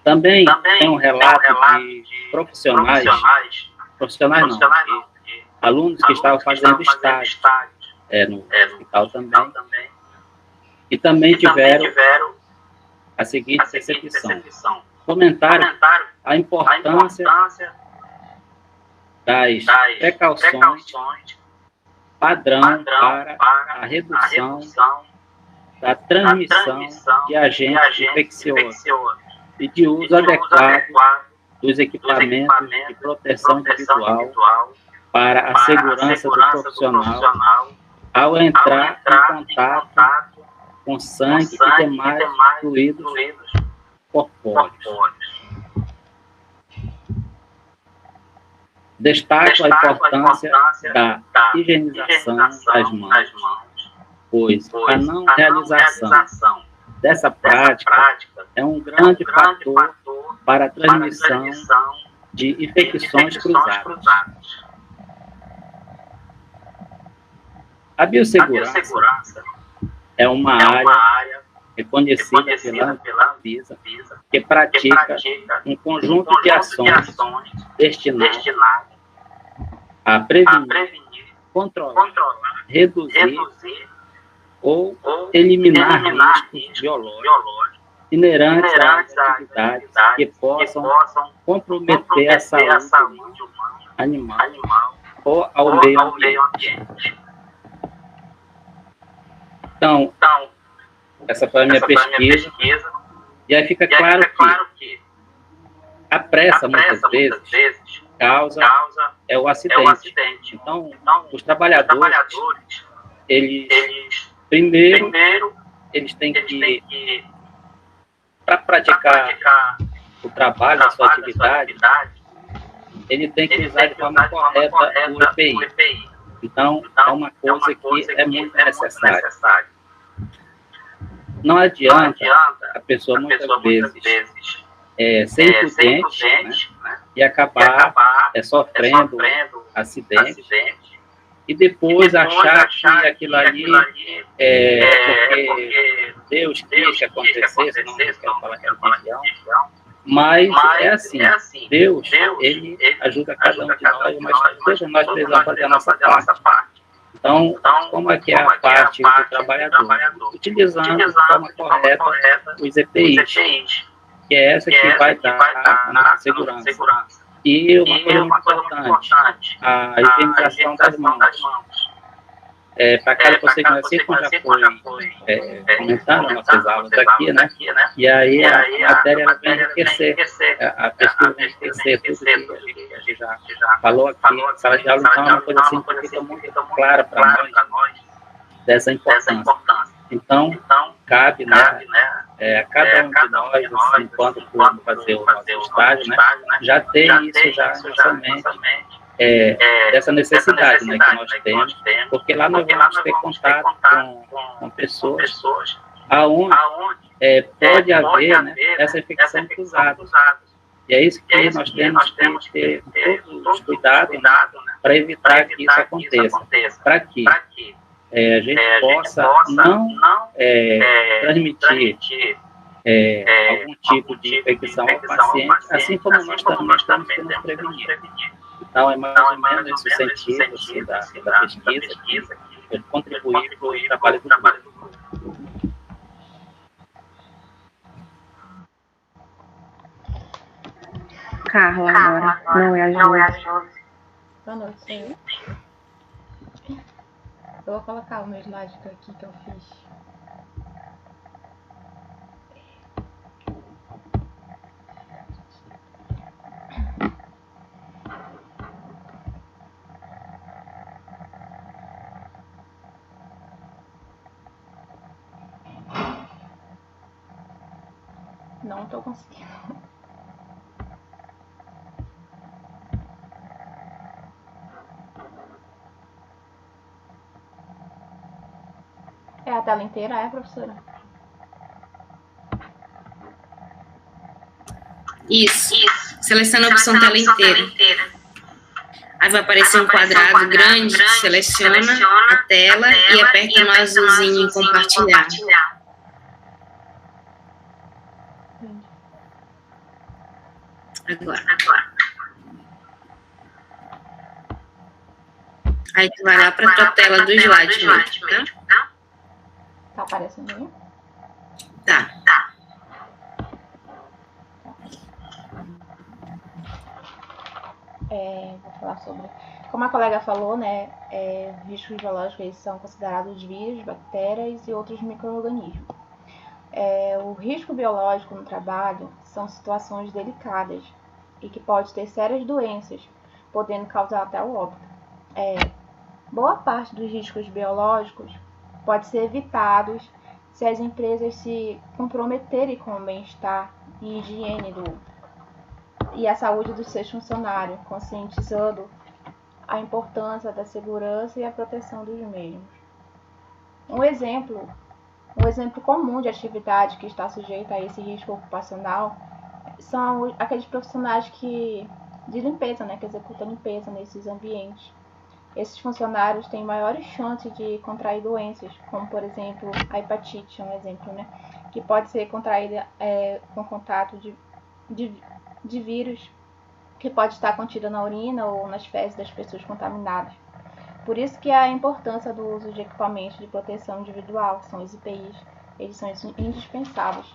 Também tem um relato de profissionais não, de alunos que estavam fazendo estágio no hospital também, e também tiveram a seguinte percepção. Comentaram a importância das precauções padrão para a redução da transmissão de agentes infecciosos e de uso adequado dos equipamentos de proteção individual para a segurança do profissional ao entrar em contato com sangue e demais fluidos corpóreos. Destaco a importância da higienização das mãos, pois a não realização dessa prática é um grande fator para a transmissão de infecções cruzadas. A biossegurança é uma área reconhecida pela Anvisa que pratica um conjunto de ações destinadas a prevenir, controlar, reduzir ou eliminar riscos biológicos inerentes às atividades que possam comprometer a saúde animal ou ao meio ambiente. Então, essa foi a minha pesquisa. E aí fica claro que a pressa, muitas vezes, causa o acidente. Então, os trabalhadores, eles primeiro, eles têm que, para praticar o trabalho, a sua atividade, ele tem que usar de forma correta o EPI. Então, é uma coisa que é muito necessária. Não adianta a pessoa, muitas vezes, ser imprudente, né, e acabar sofrendo acidente, e depois achar que aquilo ali porque Deus quis que acontecesse, não quero falar que é religião, mas é assim, Deus, ele ajuda cada um de nós, mas todos nós precisamos fazer a nossa parte. Então, como é que é a parte do trabalhador? Utilizando de forma correta os EPIs, que é essa que vai dar a nossa segurança. E uma coisa muito importante, a higienização das mãos. Para cada procedimento, assim como já foi comentado nas nossas aulas aqui, né? E aí a matéria ela vem enriquecer, a pesquisa vem enriquecer tudo que a gente já falou aqui em sala de aula. Então é uma coisa assim que fica muito clara para nós dessa importância. Então, cabe, né, a cada um de nós, assim, enquanto for fazer o nosso estágio, né, já ter isso já na nossa mente, dessa necessidade, né, que nós temos, porque lá nós vamos ter contato com pessoas aonde pode haver, né, essa infecção cruzada. E é isso que nós temos que ter todos os cuidados, né, para evitar que isso aconteça. Para que a gente possa não transmitir algum tipo de infecção ao paciente, assim como nós também estamos que nos prevenir. Então, é mais ou menos esse o sentido assim, da pesquisa, de contribuir para o trabalho do grupo. Carla agora, não é a Josi. Boa noite, sim. Eu vou colocar o meu slide aqui que eu fiz. Não estou conseguindo. É a tela inteira, professora? Isso. Seleciona a opção tela inteira. Aí vai aparecer um quadrado grande, seleciona a tela e aperta no azulzinho em compartilhar. Agora. Aí tu vai lá para a tua tela do slide mesmo, tá? Tá aparecendo aí? Tá. Vou falar sobre... Como a colega falou, né, riscos biológicos eles são considerados vírus, bactérias e outros micro-organismos. O risco biológico no trabalho são situações delicadas e que pode ter sérias doenças, podendo causar até o óbito. Boa parte dos riscos biológicos pode ser evitados se as empresas se comprometerem com o bem-estar e higiene e a saúde dos seus funcionários, conscientizando a importância da segurança e a proteção dos mesmos. Um exemplo comum de atividade que está sujeita a esse risco ocupacional são aqueles profissionais de limpeza, né, que executam limpeza nesses ambientes. Esses funcionários têm maiores chances de contrair doenças, como, por exemplo, a hepatite, é um exemplo, né, que pode ser contraída com contato de vírus que pode estar contida na urina ou nas fezes das pessoas contaminadas. Por isso que a importância do uso de equipamentos de proteção individual, que são os EPIs, eles são indispensáveis.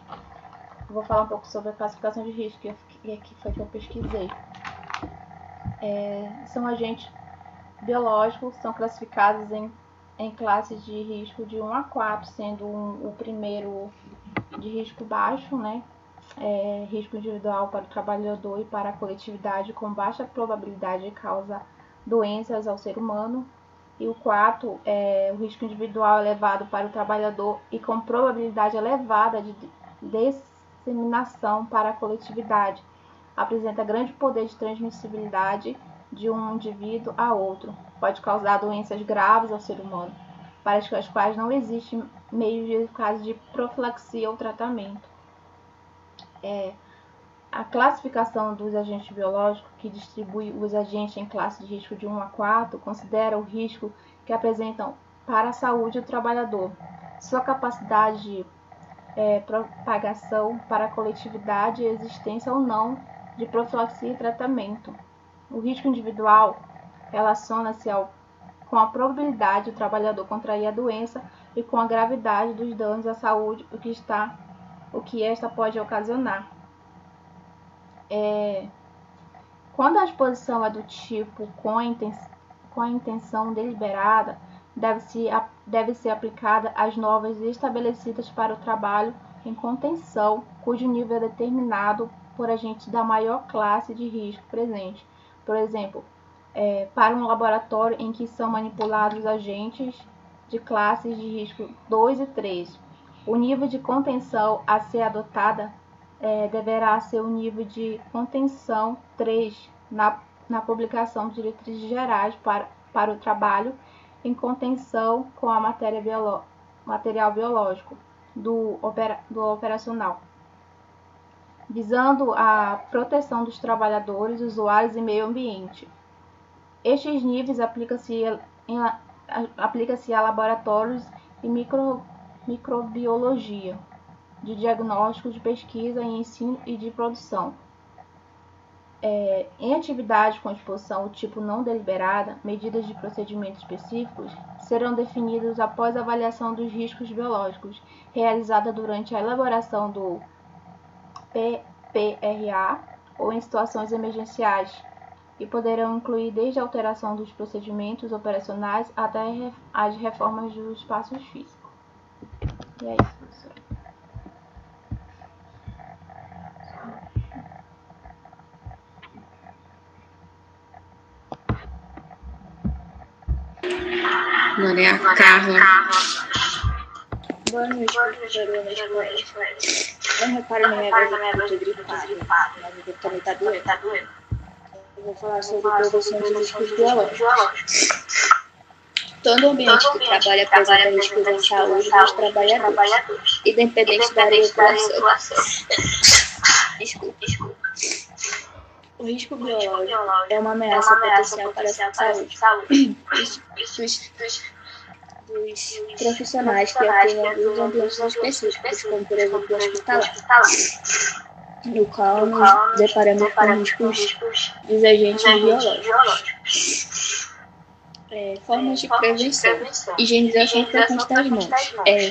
Vou falar um pouco sobre a classificação de risco, que aqui foi que eu pesquisei. São agentes biológicos, são classificados em classes de risco de 1 a 4, sendo o primeiro de risco baixo, né? Risco individual para o trabalhador e para a coletividade com baixa probabilidade de causar doenças ao ser humano. E o 4 é o risco individual elevado para o trabalhador e com probabilidade elevada de disseminação para a coletividade. Apresenta grande poder de transmissibilidade de um indivíduo a outro. Pode causar doenças graves ao ser humano, para as quais não existe meios eficazes de profilaxia ou tratamento. A classificação dos agentes biológicos, que distribui os agentes em classe de risco de 1 a 4, considera o risco que apresentam para a saúde do trabalhador, sua capacidade de propagação para a coletividade e existência ou não de profilaxia e tratamento. O risco individual relaciona-se com a probabilidade do trabalhador contrair a doença e com a gravidade dos danos à saúde, o que esta pode ocasionar. Quando a exposição é do tipo com a intenção deliberada, deve ser aplicada as normas estabelecidas para o trabalho em contenção, cujo nível é determinado por agentes da maior classe de risco presente. Por exemplo, para um laboratório em que são manipulados agentes de classes de risco 2 e 3. O nível de contenção a ser adotada deverá ser o nível de contenção 3 na publicação de diretrizes gerais para o trabalho em contenção com a material biológico do operacional, visando a proteção dos trabalhadores, usuários e meio ambiente. Estes níveis aplicam-se a laboratórios e microbiologia, de diagnóstico, de pesquisa, em ensino e de produção. Em atividades com exposição do tipo não deliberada, medidas de procedimentos específicos serão definidas após a avaliação dos riscos biológicos, realizada durante a elaboração do PPRA ou em situações emergenciais, e poderão incluir desde a alteração dos procedimentos operacionais até as reformas dos espaços físicos. E é isso, professor. Agora é a Carla. Boa noite, professora. Não repare na minha voz, eu tô gripada, mas o também tá doendo. Eu vou falar sobre produção de riscos biológicos. Todo ambiente de trabalho apresenta riscos à saúde dos trabalhadores, independente da regulação. Desculpa. O risco biológico é uma ameaça potencial para a saúde dos profissionais que atuam nos ambientes específicos, como por exemplo o hospitalar, no qual nos deparamos com riscos dos agentes biológicos. Formas de prevenção. Higienização frequente das mãos.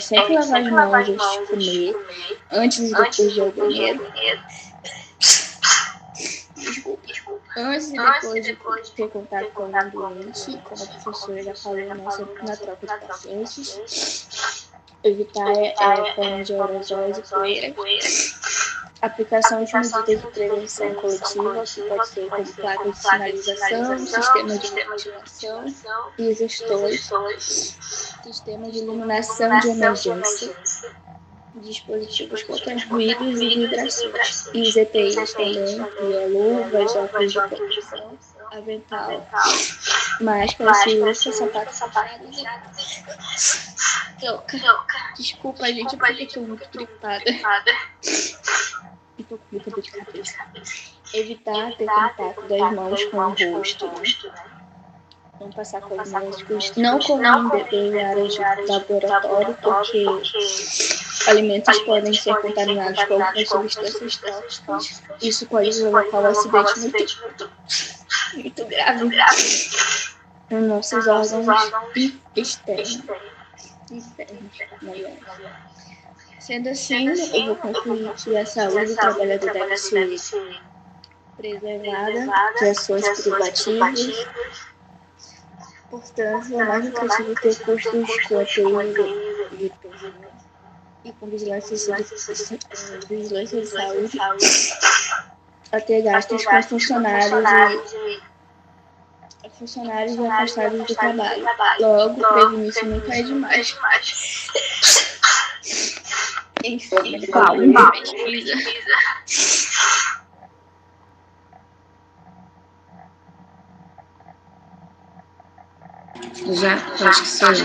Sempre lavar as mãos antes de comer, antes e depois de ir ao banheiro. Antes e depois de ter contato com alguém doente, como a professora já falou na troca de pacientes. Evitar formas de aerosóis e poeira. Aplicação de medidas de prevenção coletiva, que pode ser como placas de sinalização, sistema de ventilação e exaustores, sistema de iluminação de emergência, dispositivos contra ruídos e vibrações, e os EPIs também, luvas, óculos de proteção, avental, máscara, ciúça, sapatos sapados. Desculpa, gente, porque eu tô muito gripada. E tô com muita dor de cabeça. Evitar ter contato das mãos com o rosto, né? Não passar cosméticos. Não comer bebê em áreas de laboratório, porque alimentos podem ser contaminados com algumas substâncias tóxicas. Isso pode provocar um acidente muito grave nos nossos órgãos externos. Sendo assim, eu vou concluir que a saúde do trabalhador deve ser preservada de ações privativas. Portanto, é mais lucrativo ter custos com ATI e com vigilância de saúde a ter gastos com funcionários e afastados do trabalho. Logo, prevenir isso nunca é demais. Enfim, pesquisa. Já? Acho que sou eu.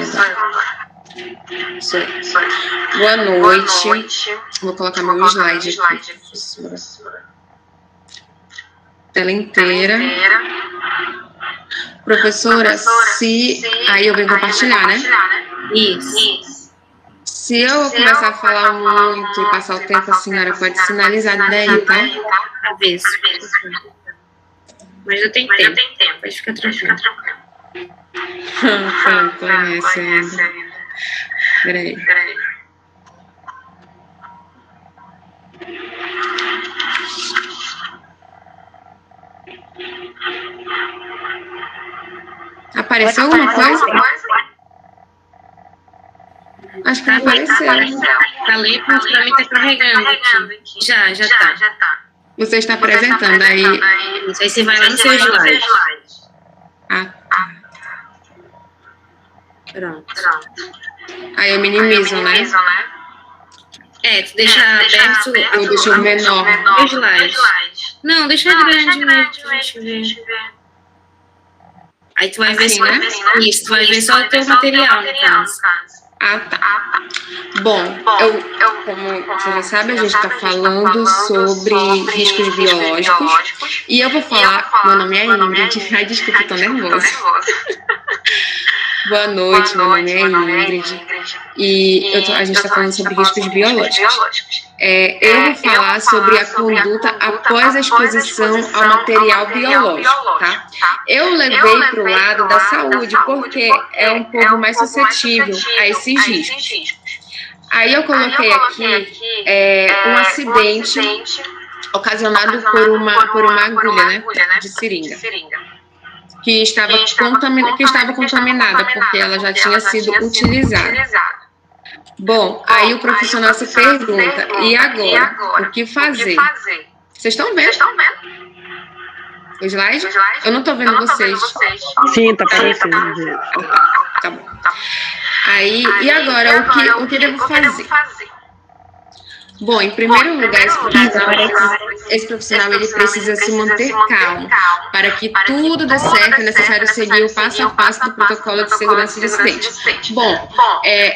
Boa noite. Vou colocar meu slide aqui, professora. Tela inteira. Professora, aí eu venho compartilhar, né? Isso. Se eu começar a falar muito e passar o tempo, a senhora pode sinalizar daí, tá? Avesso. Mas eu tenho tempo. Pode ficar tranquilo. Conhece ainda. Peraí. Apareceu alguma coisa? Acho que não apareceu. Tá lendo, mas pra mim tá carregando aqui. Já tá. Você está apresentando aí. Isso aí você vai lá no seu slide. Ah, pronto. Aí eu minimizo, né? Tu deixa aberto. Eu deixo menor. O slide. Não, deixa grande, né? Deixa eu ver. Aí tu vai ver só, né? Isso, tu vai ver só o teu material, no caso. Ah, tá. Bom, como você já sabe, a gente está falando sobre riscos biológicos. E eu vou falar, meu nome é Ingrid. Ai, desculpa, eu tô nervosa. Boa noite, meu nome é Ingrid. E a gente está falando sobre riscos biológicos. Eu vou falar sobre a conduta após a exposição ao material biológico, tá? Eu levei para o lado da saúde, porque é um pouco mais suscetível a esses riscos. Aí eu coloquei aqui um acidente ocasionado por uma agulha, né, de seringa. Que estava contaminada, porque ela já tinha sido utilizada. Bom, aí o profissional se pergunta, e agora? O que fazer? Vocês estão vendo? O slide? Eu não estou vendo vocês. Sim, tá aparecendo. Tá bom. Aí, e agora, o que devo fazer? Bom, em primeiro lugar, esse profissional ele precisa se manter calmo. Para que tudo dê certo, é necessário seguir o passo a passo do protocolo de segurança de acidente. Bom,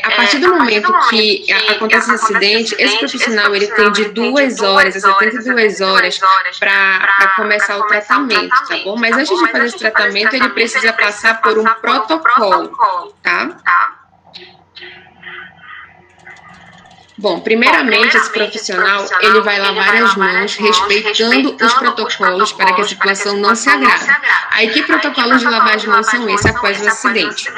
a partir do momento que acontece o acidente, esse profissional ele tem de 2 horas a 72 horas para começar o tratamento, tá bom? Mas antes de fazer esse tratamento, ele precisa passar por um protocolo, tá? Bom, primeiramente, esse profissional, ele vai lavar as mãos respeitando os protocolos para que a situação não se agrave. Aí, que protocolos de lavar as mãos são esses após o acidente?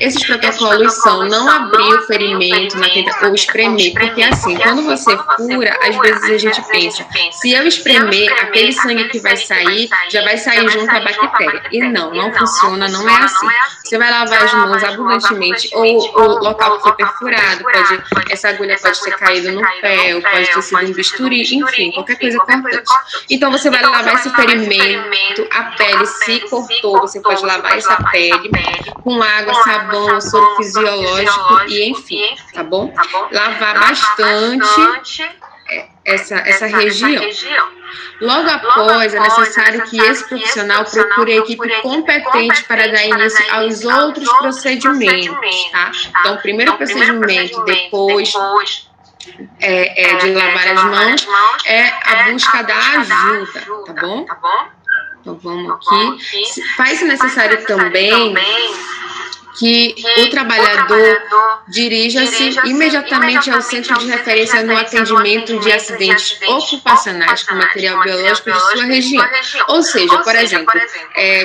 Esses protocolos são não abrir o ferimento ou espremer, porque assim, quando você fura, às vezes a gente pensa, se eu espremer, aquele sangue que vai sair, já vai sair junto à bactéria. E não funciona, não é assim. Você vai lavar as mãos abundantemente, ou o local que foi perfurado, essa agulha pode ter caído no pé, ou pode ter sido um bisturi, enfim, qualquer coisa cortante. Então, você vai lavar esse ferimento, a pele se cortou, você pode lavar essa pele com água, sabão, soro fisiológico e enfim, tá bom? Lavar bastante essa região. Logo após, é necessário que esse profissional procure a equipe competente para dar início aos outros procedimentos, tá? Então, o primeiro procedimento, depois de lavar as mãos, é a busca da ajuda, tá bom? Então, vamos aqui. Faz-se necessário também que o trabalhador dirija-se imediatamente ao centro de referência no atendimento de acidentes ocupacionais com material biológico de sua região. Ou seja, por exemplo,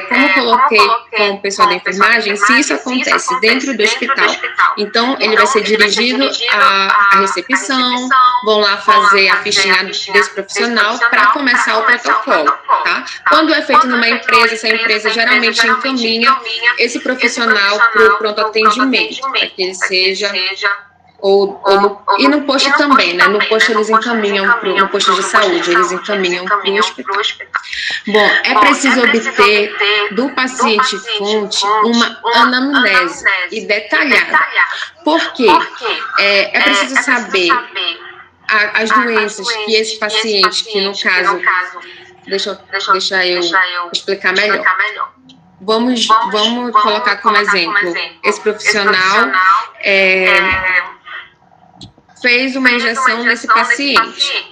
como eu coloquei com o pessoal da enfermagem, se isso acontece dentro do hospital, então ele vai ser dirigido à recepção, vão lá fazer a fichinha desse profissional para começar o protocolo, tá? Quando é feito numa empresa, essa empresa geralmente encaminha esse profissional para o pronto atendimento, para que ele seja, e no posto também, né? No posto eles encaminham no posto de saúde, eles encaminham para o hospital. Bom, é preciso obter do paciente fonte uma anamnese e detalhada. Por quê? É preciso saber as doenças que esse paciente, que no caso, deixa eu explicar melhor. Vamos colocar como exemplo, esse profissional fez uma injeção nesse paciente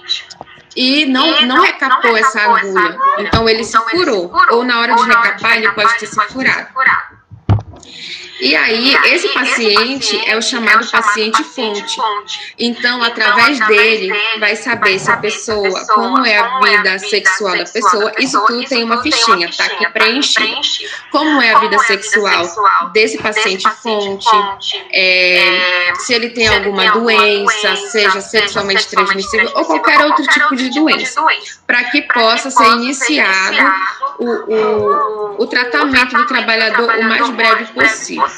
e não recapou essa agulha, então ele se furou, ou na hora de recapar ele pode ter se furado. E aí, esse paciente é o chamado paciente fonte. Então, através dele, vai saber se a pessoa, como é a vida sexual da pessoa, isso tudo tem uma fichinha, tá? Que preenchida. Como é a vida sexual desse paciente fonte, se ele tem alguma doença, seja sexualmente transmissível, ou qualquer outro tipo de doença, para que possa ser iniciado o tratamento do trabalhador o mais breve possível.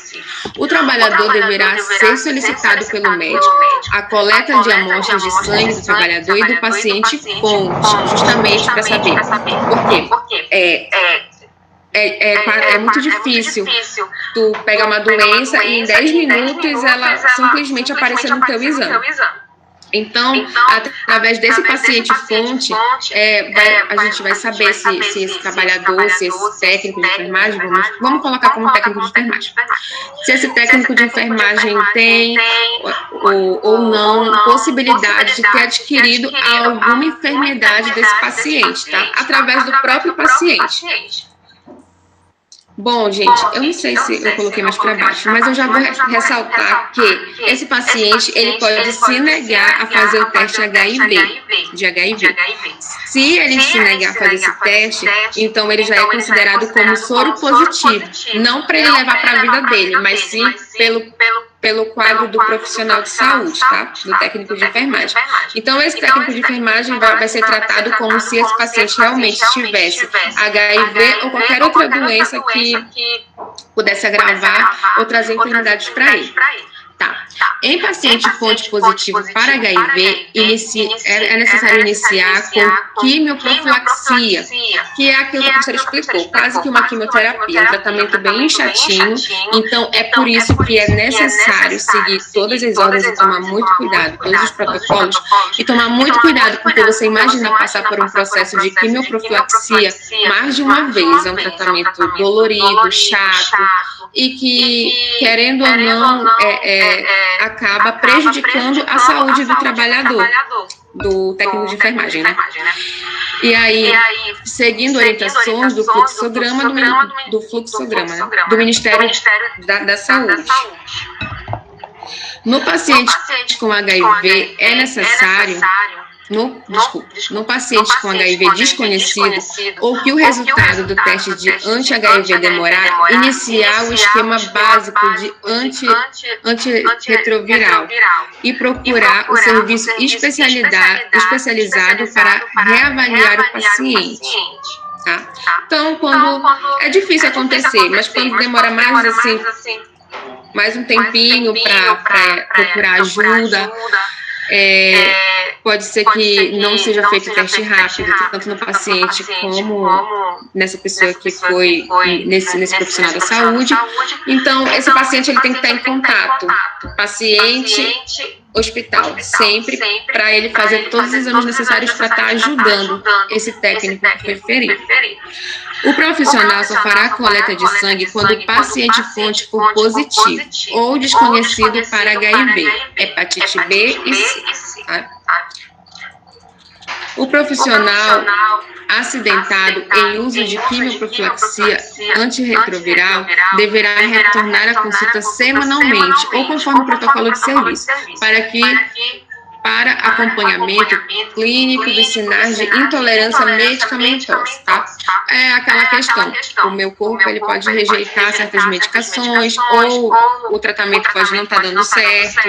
O trabalhor deverá ser solicitado pelo médico a coleta de amostras de sangue do trabalhador e do paciente fonte, justamente para saber. Por quê? É muito difícil tu pegar uma doença e em 10 minutos ela simplesmente aparecer no teu exame. Então, através desse paciente fonte, a gente vai saber se esse trabalhador, se esse técnico de enfermagem, vamos colocar como técnico de enfermagem, se esse técnico de enfermagem tem ou não possibilidade de ter adquirido alguma enfermidade desse paciente, tá? Através do próprio paciente. Bom, gente, eu não sei se eu coloquei mais para baixo, mas eu já vou ressaltar que esse paciente, ele pode se negar a fazer o teste de HIV. Se ele se negar a fazer esse teste, então ele já é considerado como soro positivo. Não para ele levar para a vida dele, mas sim pelo quadro do profissional de saúde, tá? Do técnico de enfermagem. Então, esse técnico de enfermagem vai ser tratado como se esse paciente realmente tivesse HIV ou qualquer outra doença que pudesse agravar ou trazer enfermidades para ele. Tá. Em paciente fonte positivo para HIV, é necessário iniciar com quimioprofilaxia, que é aquilo que a professora explicou, quase que uma quimioterapia, um tratamento bem chatinho. Então, é por isso que é necessário seguir todas as ordens e tomar muito cuidado, todos os protocolos, e tomar muito cuidado, porque você imagina passar por um processo de quimioprofilaxia mais de uma vez. É um tratamento dolorido, chato, e que, querendo ou não, acaba prejudicando a saúde do trabalhado, do técnico de enfermagem, né? E aí, seguindo orientações do fluxograma, do Ministério da Saúde. No paciente com HIV é necessário, no paciente com HIV desconhecido ou que o resultado do teste de anti-HIV demorar, iniciar o esquema básico de antirretroviral e procurar o serviço especializado para reavaliar o paciente. Tá? Então, quando é difícil acontecer, mas quando demora mais assim, mais um tempinho para procurar ajuda, pode ser que não seja feito o teste rápido, tanto no paciente como nessa pessoa que foi nesse profissional da saúde. Então, esse paciente ele tem que estar em contato, paciente, hospital, sempre, para ele fazer todos os exames necessários para estar ajudando esse técnico que foi ferido. O profissional só fará a coleta de sangue quando o paciente fonte for positivo ou desconhecido para HIV, hepatite B e C. Tá? O profissional acidentado em uso de quimioprofilaxia antirretroviral deverá retornar à consulta semanalmente ou conforme o protocolo de serviço, para acompanhamento clínico dos sinais de intolerância medicamentosa, tá? É aquela questão, o meu corpo ele pode rejeitar certas medicações, ou o tratamento pode não estar dando certo,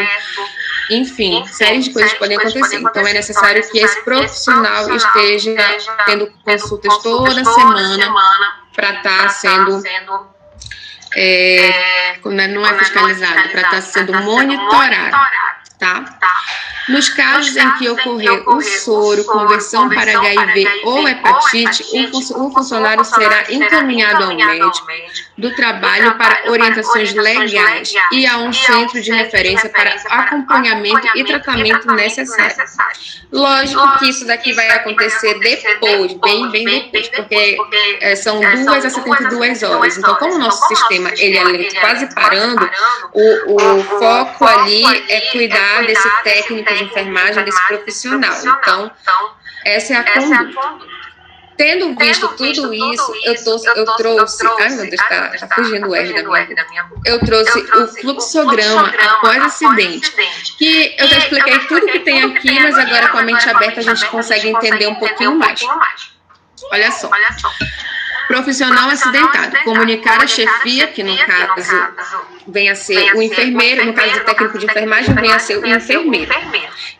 enfim, séries de coisas podem acontecer. Então, é necessário que esse profissional esteja tendo consultas toda semana para estar sendo, não é fiscalizado, para estar sendo monitorado, tá? Nos casos em que ocorrer o soro, conversão para HIV ou hepatite, o funcionário será encaminhado ao médico do trabalho para orientações legais e a um centro de referência para acompanhamento e tratamento necessário. Lógico que isso daqui vai acontecer depois, bem depois, porque são 2 a 72 horas. Então, como o nosso sistema ele é quase parando, o foco ali é cuidar desse técnico de enfermagem, desse profissional. Então, essa é a conduta. Tendo visto tudo isso, eu trouxe... Ai, meu Deus, tá fugindo o R da minha boca. Eu trouxe o fluxograma após acidente, que eu já expliquei tudo que tem aqui, mas agora com a mente aberta a gente consegue entender um pouquinho mais. Olha só. Profissional acidentado, comunicar a chefia, que no caso venha a ser o enfermeiro, no caso do técnico de enfermagem, venha a ser o enfermeiro.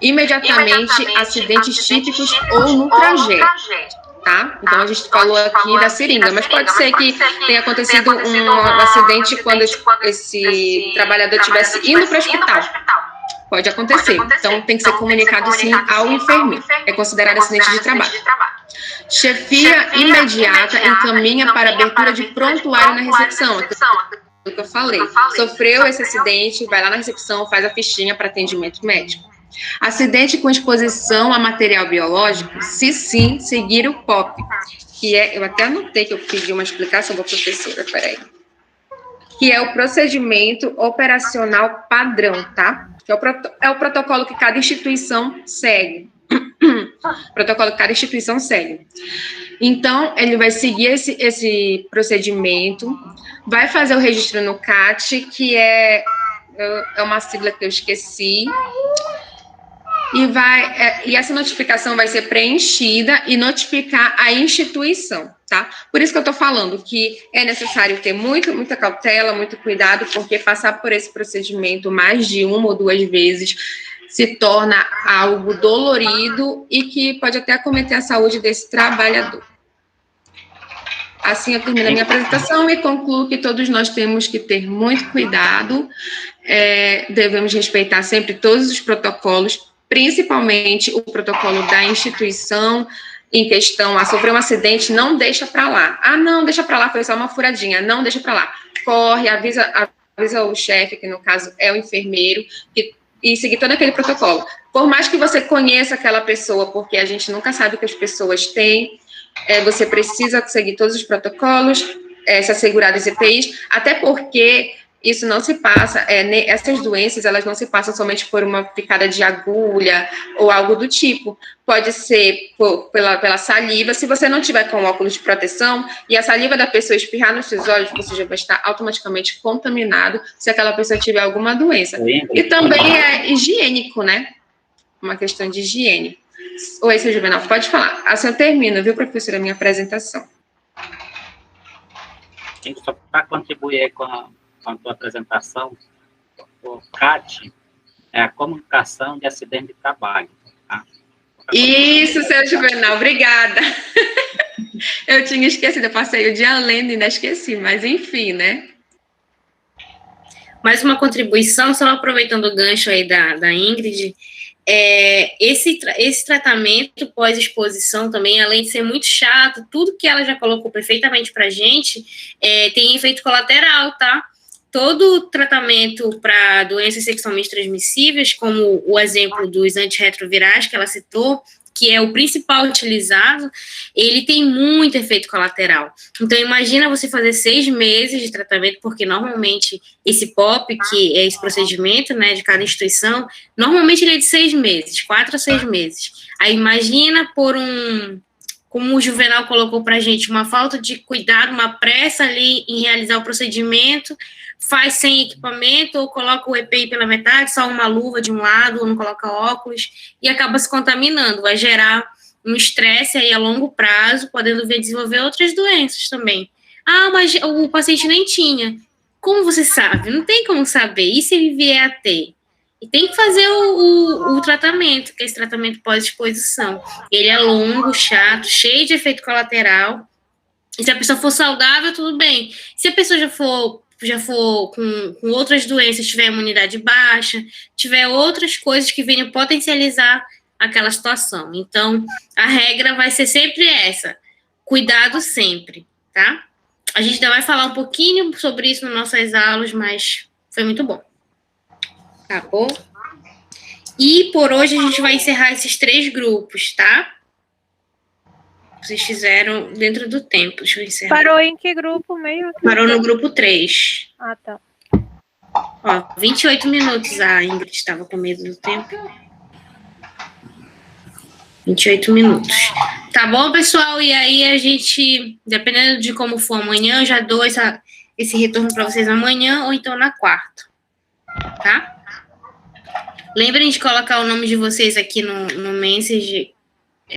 Imediatamente, acidentes típicos ou no trajeto. Tá? Então, a gente falou aqui da seringa, mas pode ser que tenha acontecido um acidente quando esse trabalhador estivesse indo para o hospital. Pode acontecer. Então, tem que ser comunicado, sim, ao enfermeiro. É considerado acidente de trabalho. Chefia imediata encaminha para abertura de prontuário na recepção. O que eu falei. Sofreu esse acidente, vai lá na recepção, faz a fichinha para atendimento médico. Acidente com exposição a material biológico, se sim, seguir o POP, que é, eu até anotei que eu pedi uma explicação da professora, peraí, que é o procedimento operacional padrão, tá? Que é o protocolo que cada instituição segue. Protocolo que cada instituição segue. Então, ele vai seguir esse procedimento, vai fazer o registro no CAT, que é uma sigla que eu esqueci, e essa notificação vai ser preenchida e notificar a instituição, tá? Por isso que eu tô falando que é necessário ter muita cautela, muito cuidado, porque passar por esse procedimento mais de 1 ou 2 vezes se torna algo dolorido e que pode até acometer a saúde desse trabalhador. Assim eu termino a minha apresentação e concluo que todos nós temos que ter muito cuidado, devemos respeitar sempre todos os protocolos, principalmente o protocolo da instituição em questão. Sofrer um acidente, não deixa para lá. Não, deixa para lá, foi só uma furadinha. Não, deixa para lá. Corre, avisa o chefe, que no caso é o enfermeiro, e seguir todo aquele protocolo. Por mais que você conheça aquela pessoa, porque a gente nunca sabe o que as pessoas têm, você precisa seguir todos os protocolos, se assegurar das EPIs, até porque isso não se passa, essas doenças, elas não se passam somente por uma picada de agulha ou algo do tipo. Pode ser pela saliva. Se você não tiver com óculos de proteção e a saliva da pessoa espirrar nos seus olhos, você já vai estar automaticamente contaminado se aquela pessoa tiver alguma doença. E também é higiênico, né? Uma questão de higiene. Oi, seu Juvenal, pode falar. Assim eu termino, viu, professora, a minha apresentação. Só para contribuir com a tua apresentação, o CAT é a comunicação de acidente de trabalho. Tá? Isso, seu Juvenal, obrigada. Eu tinha esquecido, eu passei o dia lendo e ainda esqueci, mas enfim, né? Mais uma contribuição, só aproveitando o gancho aí da Ingrid, esse tratamento pós-exposição também, além de ser muito chato, tudo que ela já colocou perfeitamente para a gente, tem efeito colateral, tá? Todo tratamento para doenças sexualmente transmissíveis, como o exemplo dos antirretrovirais que ela citou, que é o principal utilizado, ele tem muito efeito colateral. Então, imagina você fazer 6 meses de tratamento, porque normalmente esse POP, que é esse procedimento, né, de cada instituição, normalmente ele é de 6 meses, 4 a 6 meses. Aí imagina como o Juvenal colocou para a gente, uma falta de cuidado, uma pressa ali em realizar o procedimento, faz sem equipamento, ou coloca o EPI pela metade, só uma luva de um lado, ou não coloca óculos, e acaba se contaminando, vai gerar um estresse aí a longo prazo, podendo vir desenvolver outras doenças também. Mas o paciente nem tinha. Como você sabe? Não tem como saber. E se ele vier a ter? E tem que fazer o tratamento, que é esse tratamento pós-exposição. Ele é longo, chato, cheio de efeito colateral. E se a pessoa for saudável, tudo bem. Se a pessoa já for com outras doenças, tiver imunidade baixa, tiver outras coisas que venham potencializar aquela situação. Então, a regra vai ser sempre essa. Cuidado sempre, tá? A gente ainda vai falar um pouquinho sobre isso nas nossas aulas, mas foi muito bom. Acabou? E por hoje a gente vai encerrar esses 3 grupos, tá? Vocês fizeram dentro do tempo. Deixa eu encerrar. Parou em que grupo meio? Parou no grupo 3. Ah, tá. 28 minutos. A Ingrid estava com medo do tempo. 28 minutos. Tá bom, pessoal? E aí a gente, dependendo de como for amanhã, eu já dou esse retorno para vocês amanhã ou então na quarta. Tá? Lembrem de colocar o nome de vocês aqui no message